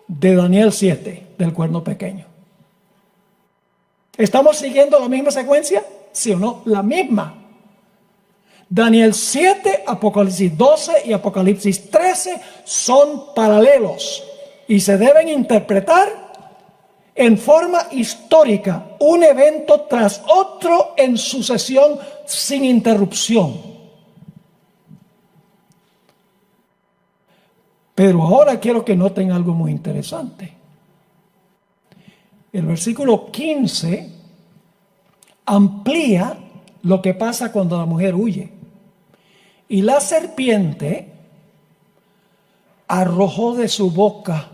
de Daniel 7, del cuerno pequeño. ¿Estamos siguiendo la misma secuencia? ¿Sí o no? La misma. Daniel 7, Apocalipsis 12 y Apocalipsis 13 son paralelos y se deben interpretar en forma histórica, un evento tras otro en sucesión sin interrupción. Pero ahora quiero que noten algo muy interesante. El versículo 15 amplía lo que pasa cuando la mujer huye. Y la serpiente arrojó de su boca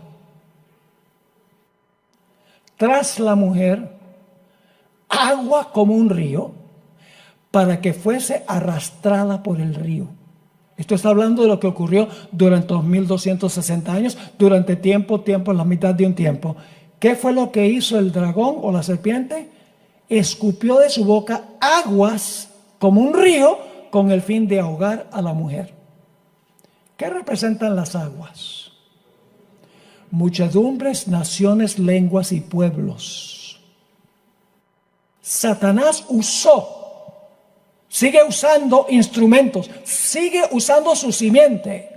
tras la mujer agua como un río para que fuese arrastrada por el río. Esto está hablando de lo que ocurrió durante los 1260 años, durante tiempo, la mitad de un tiempo. ¿Qué fue lo que hizo el dragón o la serpiente? Escupió de su boca aguas como un río con el fin de ahogar a la mujer. ¿Qué representan las aguas? Muchedumbres, naciones, lenguas y pueblos. Satanás sigue usando instrumentos, sigue usando su simiente.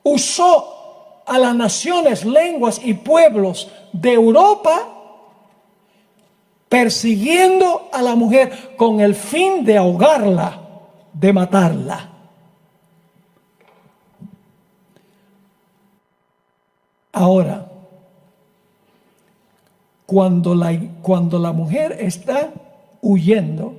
Usó a las naciones, lenguas y pueblos de Europa persiguiendo a la mujer con el fin de ahogarla, de matarla. Ahora, cuando la mujer está huyendo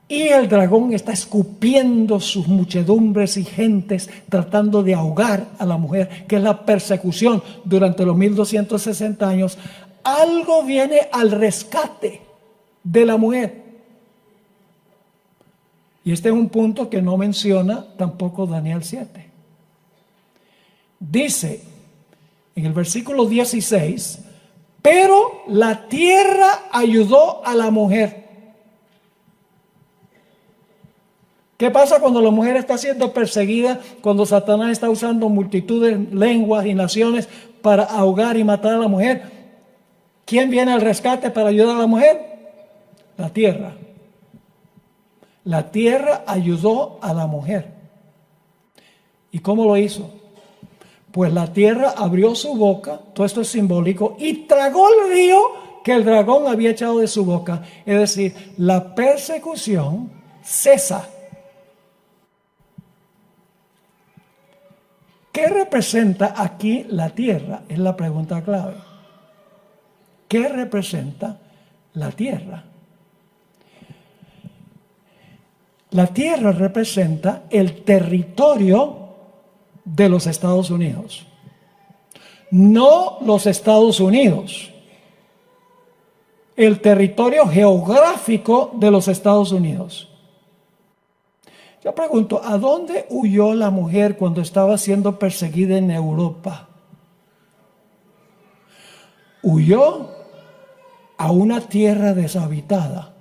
y el dragón está escupiendo sus muchedumbres y gentes tratando de ahogar a la mujer, que es la persecución durante los 1260 años, algo viene al rescate de la mujer. Y este es un punto que no menciona tampoco Daniel 7. Dice en el versículo 16, pero la tierra ayudó a la mujer. ¿Qué pasa cuando la mujer está siendo perseguida? Cuando Satanás está usando multitudes, lenguas y naciones para ahogar y matar a la mujer. ¿Quién viene al rescate para ayudar a la mujer? La tierra. La tierra ayudó a la mujer. ¿Y cómo lo hizo? Pues la tierra abrió su boca, todo esto es simbólico, y tragó el río que el dragón había echado de su boca. Es decir, la persecución cesa. ¿Qué representa aquí la tierra? Es la pregunta clave. ¿Qué representa la tierra? La tierra representa el territorio de los Estados Unidos. No los Estados Unidos. El territorio geográfico de los Estados Unidos. Yo pregunto, ¿a dónde huyó la mujer cuando estaba siendo perseguida en Europa? Huyó a una tierra deshabitada,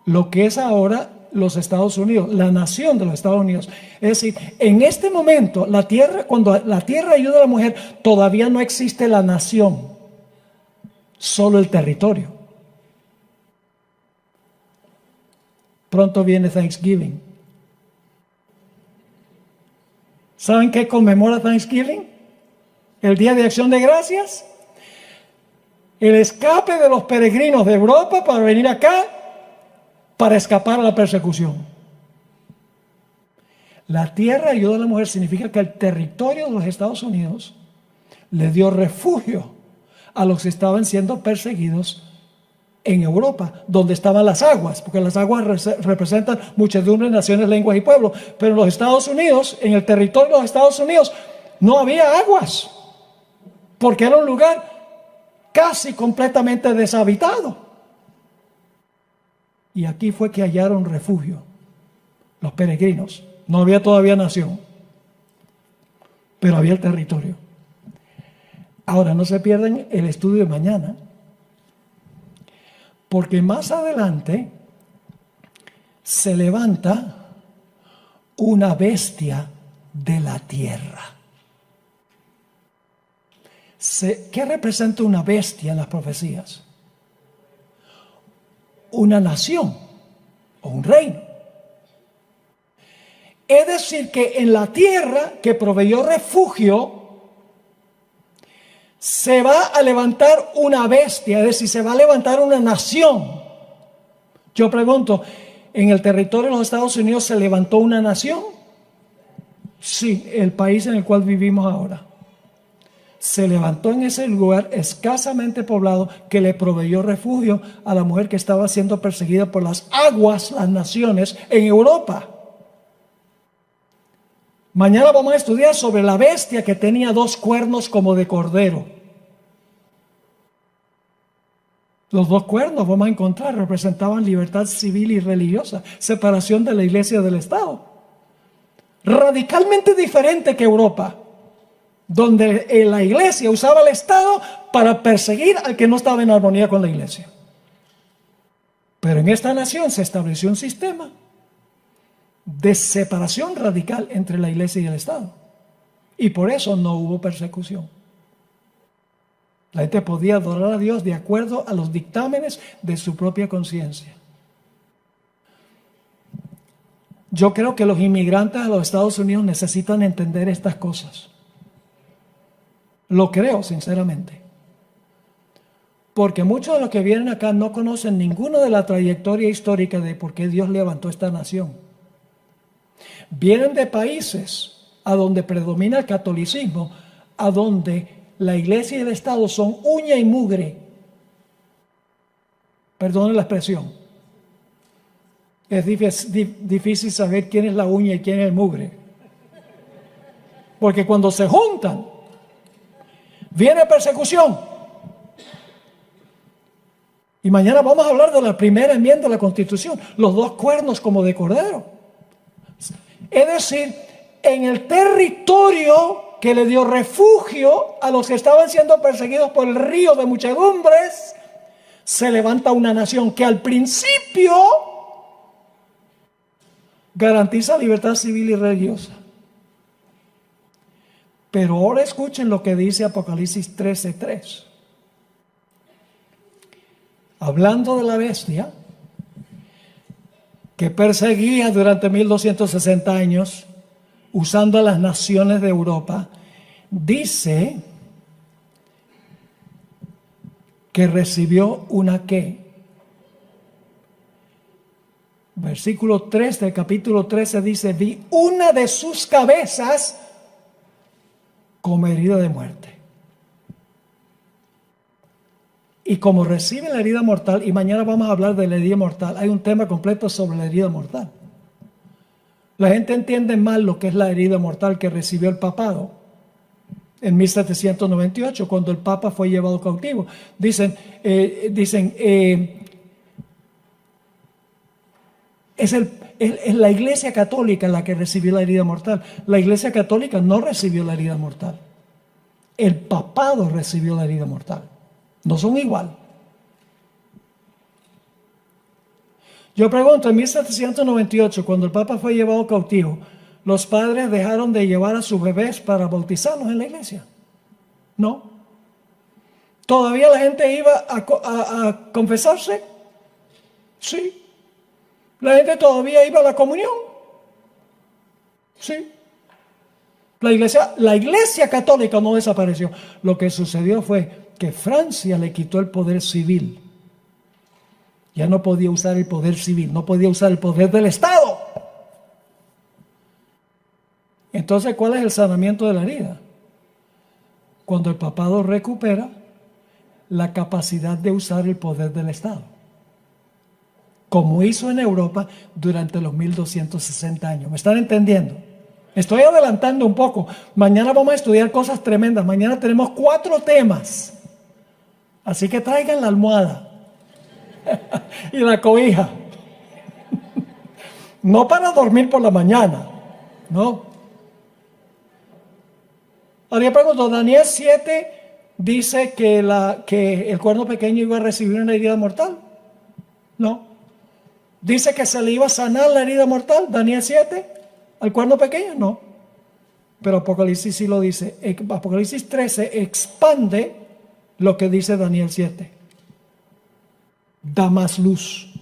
lo que es ahora los Estados Unidos, la nación de los Estados Unidos. Es decir, en este momento, la tierra, cuando la tierra ayuda a la mujer, todavía no existe la nación, solo el territorio. Pronto viene Thanksgiving. ¿Saben qué conmemora Thanksgiving? El Día de Acción de Gracias. El escape de los peregrinos de Europa para venir acá para escapar a la persecución. La tierra de ayuda a la mujer significa que el territorio de los Estados Unidos le dio refugio a los que estaban siendo perseguidos en Europa, donde estaban las aguas, porque las aguas representan muchedumbre, naciones, lenguas y pueblos. Pero en los Estados Unidos, en el territorio de los Estados Unidos, no había aguas, porque era un lugar casi completamente deshabitado. Y aquí fue que hallaron refugio los peregrinos. No había todavía nación, pero había el territorio. Ahora, no se pierdan el estudio de mañana, porque más adelante se levanta una bestia de la tierra. ¿Qué representa una bestia en las profecías? Una nación o un reino. Es decir, que en la tierra que proveyó refugio, se va a levantar una bestia, es decir, se va a levantar una nación. Yo pregunto, ¿en el territorio de los Estados Unidos se levantó una nación? Sí, el país en el cual vivimos ahora. Se levantó en ese lugar escasamente poblado que le proveyó refugio a la mujer que estaba siendo perseguida por las aguas, las naciones en Europa. Mañana vamos a estudiar sobre la bestia que tenía 2 cuernos como de cordero. Los 2 cuernos, vamos a encontrar, representaban libertad civil y religiosa, separación de la iglesia del Estado. Radicalmente diferente que Europa, donde la iglesia usaba el Estado para perseguir al que no estaba en armonía con la iglesia. Pero en esta nación se estableció un sistema de separación radical entre la iglesia y el Estado. Y por eso no hubo persecución. La gente podía adorar a Dios de acuerdo a los dictámenes de su propia conciencia. Yo creo que los inmigrantes a los Estados Unidos necesitan entender estas cosas. Lo creo, sinceramente. Porque muchos de los que vienen acá no conocen ninguna de la trayectoria histórica de por qué Dios levantó esta nación. Vienen de países a donde predomina el catolicismo, a donde la iglesia y el Estado son uña y mugre. Perdone la expresión. Es difícil saber quién es la uña y quién es el mugre. Porque cuando se juntan, viene persecución. Y mañana vamos a hablar de la primera enmienda de la Constitución, los 2 cuernos como de cordero. Es decir, en el territorio que le dio refugio a los que estaban siendo perseguidos por el río de muchedumbres, se levanta una nación que al principio garantiza libertad civil y religiosa. Pero ahora escuchen lo que dice Apocalipsis 13:3. Hablando de la bestia que perseguía durante 1260 años, usando a las naciones de Europa, dice que recibió una ¿qué? Versículo 3 del capítulo 13 dice: vi una de sus cabezas como herida de muerte. Y como recibe la herida mortal, y mañana vamos a hablar de la herida mortal, hay un tema completo sobre la herida mortal. La gente entiende mal lo que es la herida mortal que recibió el papado en 1798, cuando el papa fue llevado cautivo. Dicen, es la iglesia católica la que recibió la herida mortal. La iglesia católica no recibió la herida mortal. El papado recibió la herida mortal. No son igual. Yo pregunto, en 1798, cuando el Papa fue llevado cautivo, ¿los padres dejaron de llevar a sus bebés para bautizarlos en la iglesia? No. ¿Todavía la gente iba a confesarse? Sí. ¿La gente todavía iba a la comunión? Sí. La iglesia católica no desapareció. Lo que sucedió fue que Francia le quitó el poder civil. Ya no podía usar el poder civil, no podía usar el poder del Estado. Entonces, ¿cuál es el sanamiento de la herida? Cuando el papado recupera la capacidad de usar el poder del Estado, como hizo en Europa durante los 1260 años. ¿Me están entendiendo? Estoy adelantando un poco. Mañana vamos a estudiar cosas tremendas. Mañana tenemos 4 temas. Así que traigan la almohada y la cobija. No para dormir por la mañana, no. Ahora yo pregunto, Daniel 7 dice que el cuerno pequeño iba a recibir una herida mortal. No. Dice que se le iba a sanar la herida mortal, Daniel 7, al cuerno pequeño, no. Pero Apocalipsis sí lo dice. Apocalipsis 13 expande lo que dice Daniel 7. Da más luz,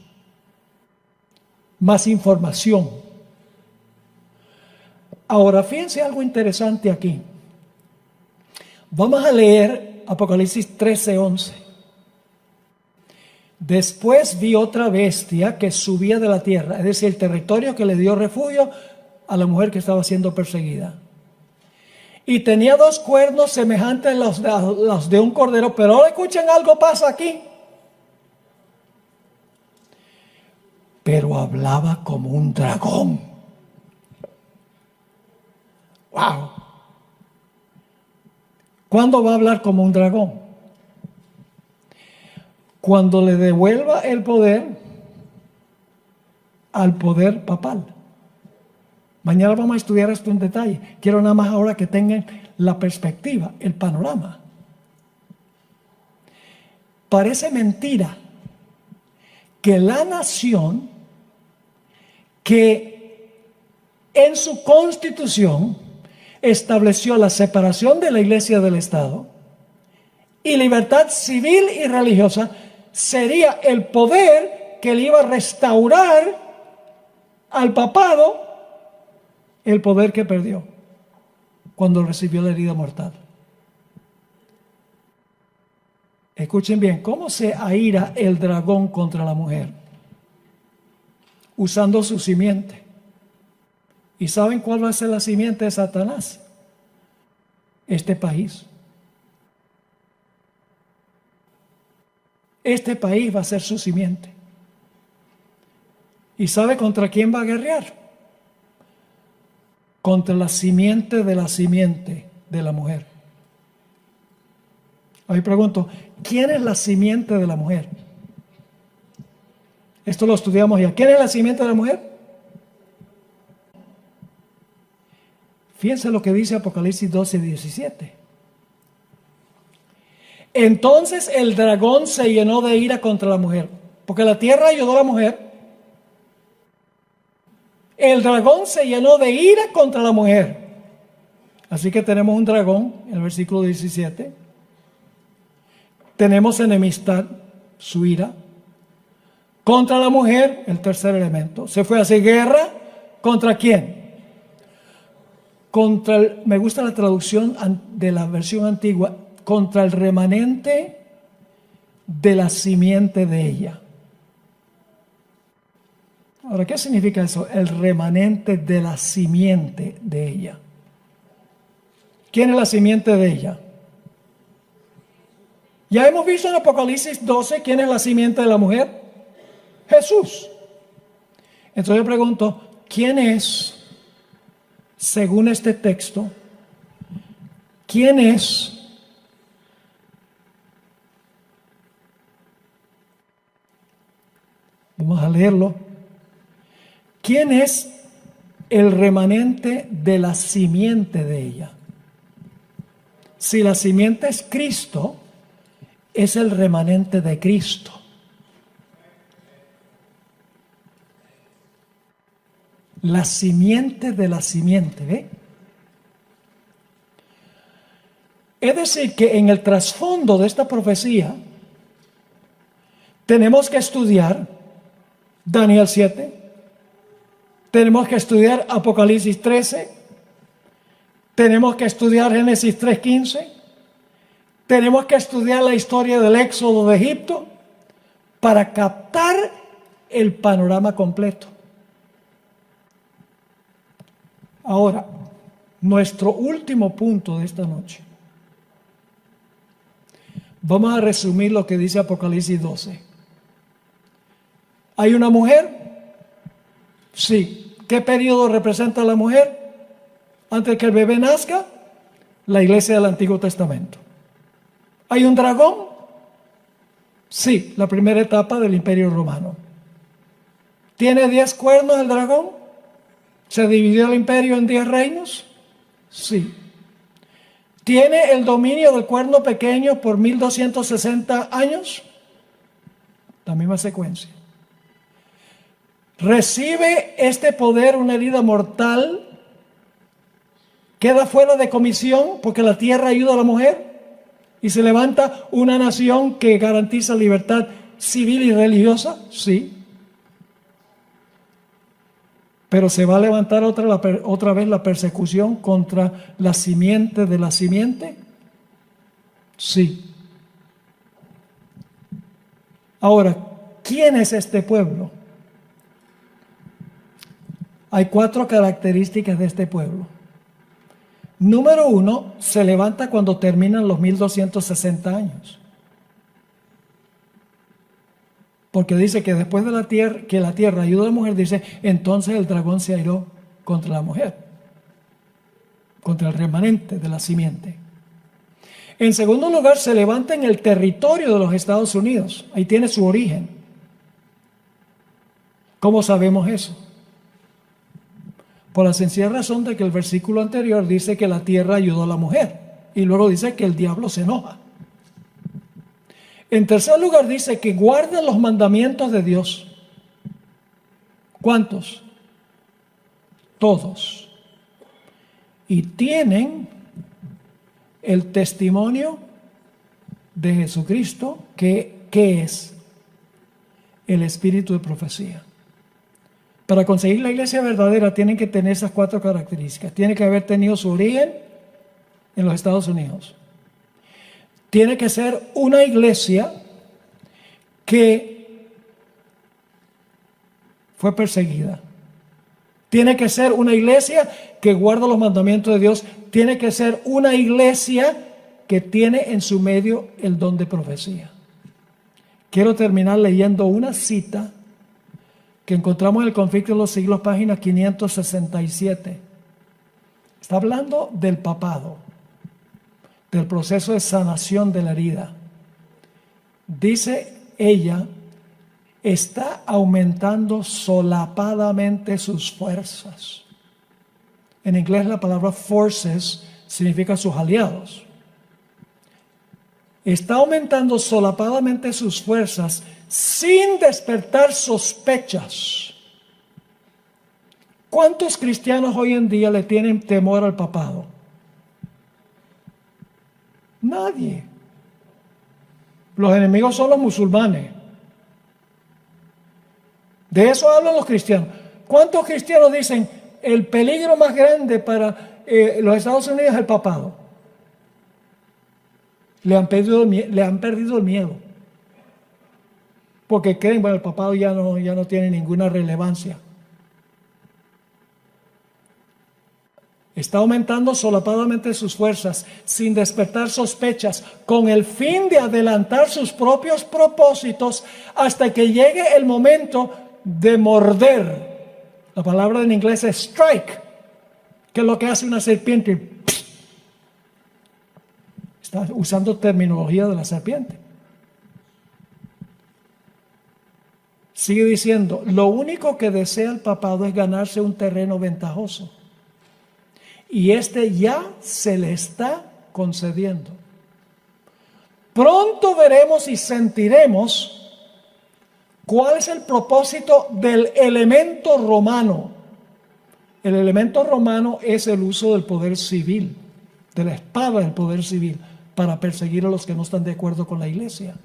más información. Ahora, fíjense algo interesante aquí. Vamos a leer Apocalipsis 13:11. Después vi otra bestia que subía de la tierra, es decir, el territorio que le dio refugio a la mujer que estaba siendo perseguida. Y tenía 2 cuernos semejantes a los de un cordero, pero ahora escuchen, algo pasa aquí. Pero hablaba como un dragón. ¡Wow! ¿Cuándo va a hablar como un dragón? Cuando le devuelva el poder al poder papal. Mañana vamos a estudiar esto en detalle. Quiero nada más ahora que tengan la perspectiva, el panorama. Parece mentira que la nación que en su constitución estableció la separación de la iglesia del Estado y libertad civil y religiosa sería el poder que le iba a restaurar al papado el poder que perdió cuando recibió la herida mortal. Escuchen bien, ¿cómo se aira el dragón contra la mujer? Usando su simiente. ¿Y saben cuál va a ser la simiente de Satanás? Este país. Este país va a ser su simiente. ¿Y sabe contra quién va a guerrear? Contra la simiente de la mujer. Ahí pregunto, ¿quién es la simiente de la mujer? Esto lo estudiamos ya. ¿Quién es la simiente de la mujer? Fíjense lo que dice Apocalipsis 12:17. Entonces el dragón se llenó de ira contra la mujer, porque la tierra ayudó a la mujer. El dragón se llenó de ira contra la mujer. Así que tenemos un dragón, en el versículo 17. Tenemos enemistad, su ira. Contra la mujer, el tercer elemento. Se fue a hacer guerra. ¿Contra quién? Me gusta la traducción de la versión antigua. Contra el remanente de la simiente de ella. Ahora, ¿qué significa eso? El remanente de la simiente de ella. ¿Quién es la simiente de ella? Ya hemos visto en Apocalipsis 12 quién es la simiente de la mujer. Jesús. Entonces yo pregunto, ¿quién es, según este texto, quién es vamos a leerlo? ¿Quién es el remanente de la simiente de ella? Si la simiente es Cristo, es el remanente de Cristo. La simiente de la simiente, ¿ve? Es decir, que en el trasfondo de esta profecía tenemos que estudiar Daniel 7, tenemos que estudiar Apocalipsis 13, tenemos que estudiar Génesis 3:15, tenemos que estudiar la historia del éxodo de Egipto para captar el panorama completo. Ahora, nuestro último punto de esta noche. Vamos a resumir lo que dice Apocalipsis 12. ¿Hay una mujer? Sí. ¿Qué periodo representa la mujer? Antes que el bebé nazca, la iglesia del Antiguo Testamento. ¿Hay un dragón? Sí, la primera etapa del Imperio Romano. ¿Tiene 10 cuernos el dragón? ¿Se dividió el imperio en 10 reinos? Sí. ¿Tiene el dominio del cuerno pequeño por 1260 años? La misma secuencia. ¿Recibe este poder una herida mortal? ¿Queda fuera de comisión porque la tierra ayuda a la mujer? ¿Y se levanta una nación que garantiza libertad civil y religiosa? Sí. Pero se va a levantar otra vez la persecución contra la simiente de la simiente. Sí. Ahora, ¿quién es este pueblo? Hay 4 características de este pueblo. Número 1, se levanta cuando terminan los 1260 años. Porque dice que después de la tierra ayuda a la mujer, dice, entonces el dragón se airó contra la mujer, contra el remanente de la simiente. En segundo lugar, se levanta en el territorio de los Estados Unidos. Ahí tiene su origen. ¿Cómo sabemos eso? Por la sencilla razón de que el versículo anterior dice que la tierra ayudó a la mujer. Y luego dice que el diablo se enoja. En tercer lugar dice que guardan los mandamientos de Dios. ¿Cuántos? Todos. Y tienen el testimonio de Jesucristo, que es el espíritu de profecía. Para conseguir la iglesia verdadera tienen que tener esas 4 características. Tiene que haber tenido su origen en los Estados Unidos. Tiene que ser una iglesia que fue perseguida. Tiene que ser una iglesia que guarda los mandamientos de Dios. Tiene que ser una iglesia que tiene en su medio el don de profecía. Quiero terminar leyendo una cita que encontramos en el Conflicto de los Siglos, página 567. Está hablando del papado, del proceso de sanación de la herida. Dice ella, está aumentando solapadamente sus fuerzas. En inglés la palabra forces significa sus aliados. Está aumentando solapadamente sus fuerzas sin despertar sospechas. ¿Cuántos cristianos hoy en día le tienen temor al papado? Nadie. Los enemigos son los musulmanes. De eso hablan los cristianos. ¿Cuántos cristianos dicen el peligro más grande para los Estados Unidos es el papado? Le han perdido el miedo. Porque creen, bueno, el papado ya no tiene ninguna relevancia. Está aumentando solapadamente sus fuerzas, sin despertar sospechas, con el fin de adelantar sus propios propósitos hasta que llegue el momento de morder. La palabra en inglés es strike, que es lo que hace una serpiente. Está usando terminología de la serpiente. Sigue diciendo, lo único que desea el papado es ganarse un terreno ventajoso. Y ya se le está concediendo. Pronto veremos y sentiremos cuál es el propósito del elemento romano. El elemento romano es el uso del poder civil, de la espada del poder civil, para perseguir a los que no están de acuerdo con la iglesia.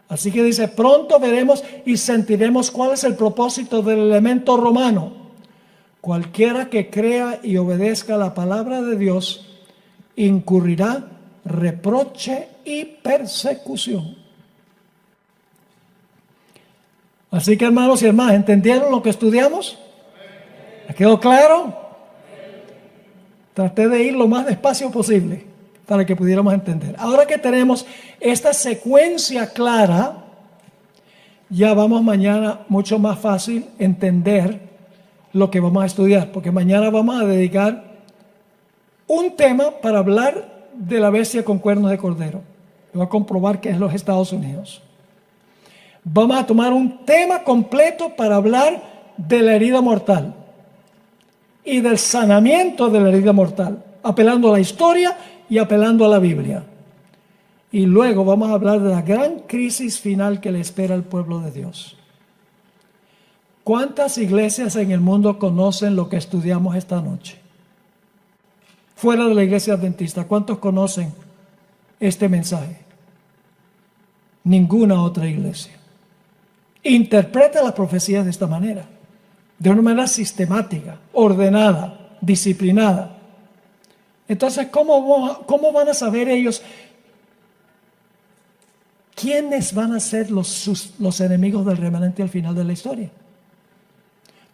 Así que dice, pronto veremos y sentiremos cuál es el propósito del elemento romano. Cualquiera que crea y obedezca la palabra de Dios incurrirá reproche y persecución. Así que, hermanos y hermanas, ¿entendieron lo que estudiamos? ¿Les quedó claro? Traté de ir lo más despacio posible para que pudiéramos entender. Ahora que tenemos esta secuencia clara, ya vamos mañana mucho más fácil entender lo que vamos a estudiar, porque mañana vamos a dedicar un tema para hablar de la bestia con cuernos de cordero. Voy a comprobar que es los Estados Unidos. Vamos a tomar un tema completo para hablar de la herida mortal y del sanamiento de la herida mortal, apelando a la historia y apelando a la Biblia. Y luego vamos a hablar de la gran crisis final que le espera al pueblo de Dios. ¿Cuántas iglesias en el mundo conocen lo que estudiamos esta noche? Fuera de la iglesia adventista, ¿cuántos conocen este mensaje? Ninguna otra iglesia interpreta las profecías de esta manera, de una manera sistemática, ordenada, disciplinada. Entonces, ¿cómo van a saber ellos quiénes van a ser los enemigos del remanente al final de la historia?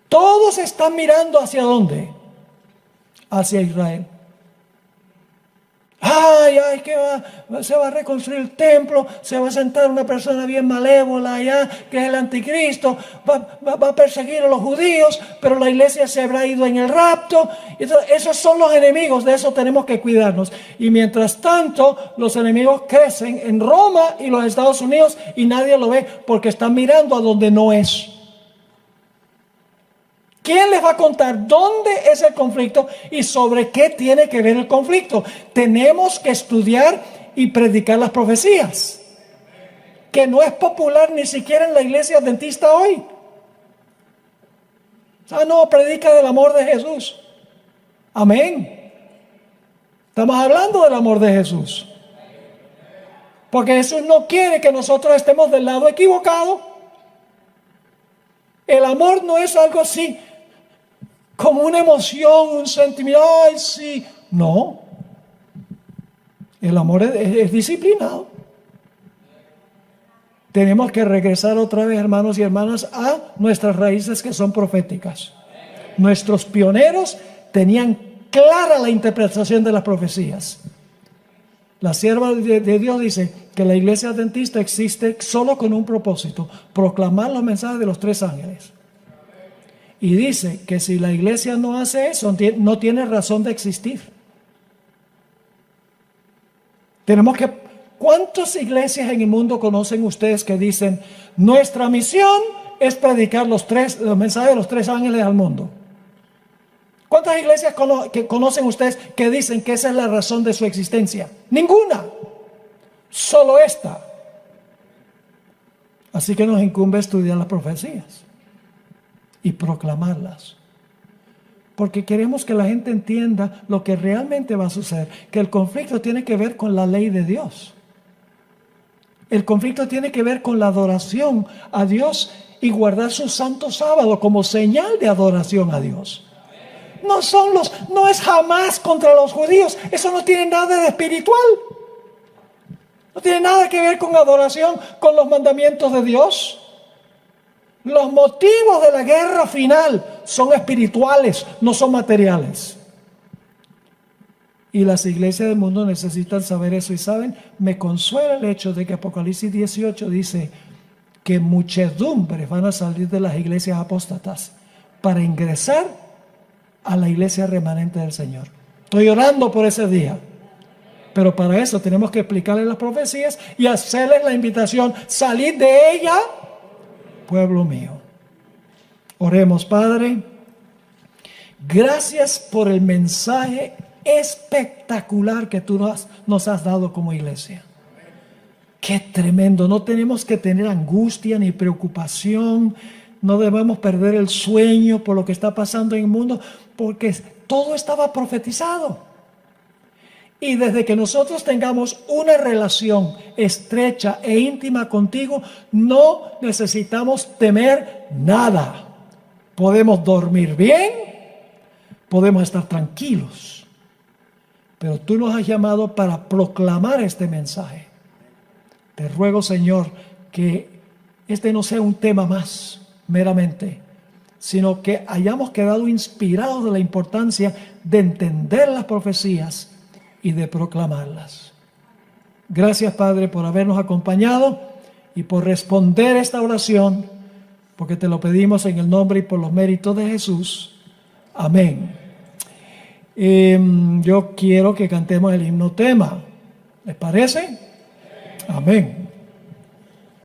Todos están mirando ¿hacia dónde? Hacia Israel. Ay, que se va a reconstruir el templo, se va a sentar una persona bien malévola allá, que es el anticristo, va a perseguir a los judíos, pero la iglesia se habrá ido en el rapto. Entonces, esos son los enemigos, de eso tenemos que cuidarnos. Y mientras tanto, los enemigos crecen en Roma y los Estados Unidos y nadie lo ve porque están mirando a donde no es. ¿Quién les va a contar dónde es el conflicto y sobre qué tiene que ver el conflicto? Tenemos que estudiar y predicar las profecías, que no es popular ni siquiera en la iglesia adventista hoy. No, predica del amor de Jesús. Amén. Estamos hablando del amor de Jesús, porque Jesús no quiere que nosotros estemos del lado equivocado. El amor no es algo así como una emoción, un sentimiento. Ay, sí. No. El amor es disciplinado. Tenemos que regresar otra vez, hermanos y hermanas, a nuestras raíces que son proféticas. Nuestros pioneros tenían clara la interpretación de las profecías. La sierva de Dios dice que la iglesia adventista existe solo con un propósito: proclamar los mensajes de los 3 ángeles. Y dice que si la iglesia no hace eso, no tiene razón de existir. ¿Cuántas iglesias en el mundo conocen ustedes que dicen: nuestra misión es predicar los mensajes de los 3 ángeles al mundo? ¿Cuántas iglesias conocen ustedes que dicen que esa es la razón de su existencia? Ninguna. Solo esta. Así que nos incumbe estudiar las profecías y proclamarlas, porque queremos que la gente entienda lo que realmente va a suceder, que el conflicto tiene que ver con la ley de Dios. El conflicto tiene que ver con la adoración a Dios y guardar su santo sábado como señal de adoración a Dios. No es jamás contra los judíos. Eso no tiene nada de espiritual. No tiene nada que ver con adoración, con los mandamientos de Dios. Los motivos de la guerra final son espirituales, no son materiales. Y las iglesias del mundo necesitan saber eso. Y saben, me consuela el hecho de que Apocalipsis 18 dice que muchedumbres van a salir de las iglesias apóstatas para ingresar a la iglesia remanente del Señor. Estoy orando por ese día. Pero para eso tenemos que explicarles las profecías y hacerles la invitación: salid de ella, pueblo mío. Oremos. Padre, gracias por el mensaje espectacular que tú nos has dado como iglesia. Qué tremendo. No tenemos que tener angustia ni preocupación. No debemos perder el sueño por lo que está pasando en el mundo, porque todo estaba profetizado. Y desde que nosotros tengamos una relación estrecha e íntima contigo, no necesitamos temer nada. Podemos dormir bien, podemos estar tranquilos. Pero tú nos has llamado para proclamar este mensaje. Te ruego, Señor, que este no sea un tema más meramente, sino que hayamos quedado inspirados de la importancia de entender las profecías y de proclamarlas. Gracias, Padre, por habernos acompañado y por responder esta oración, porque te lo pedimos en el nombre y por los méritos de Jesús. Amén. Yo quiero que cantemos el himno tema. ¿Les parece? Amén.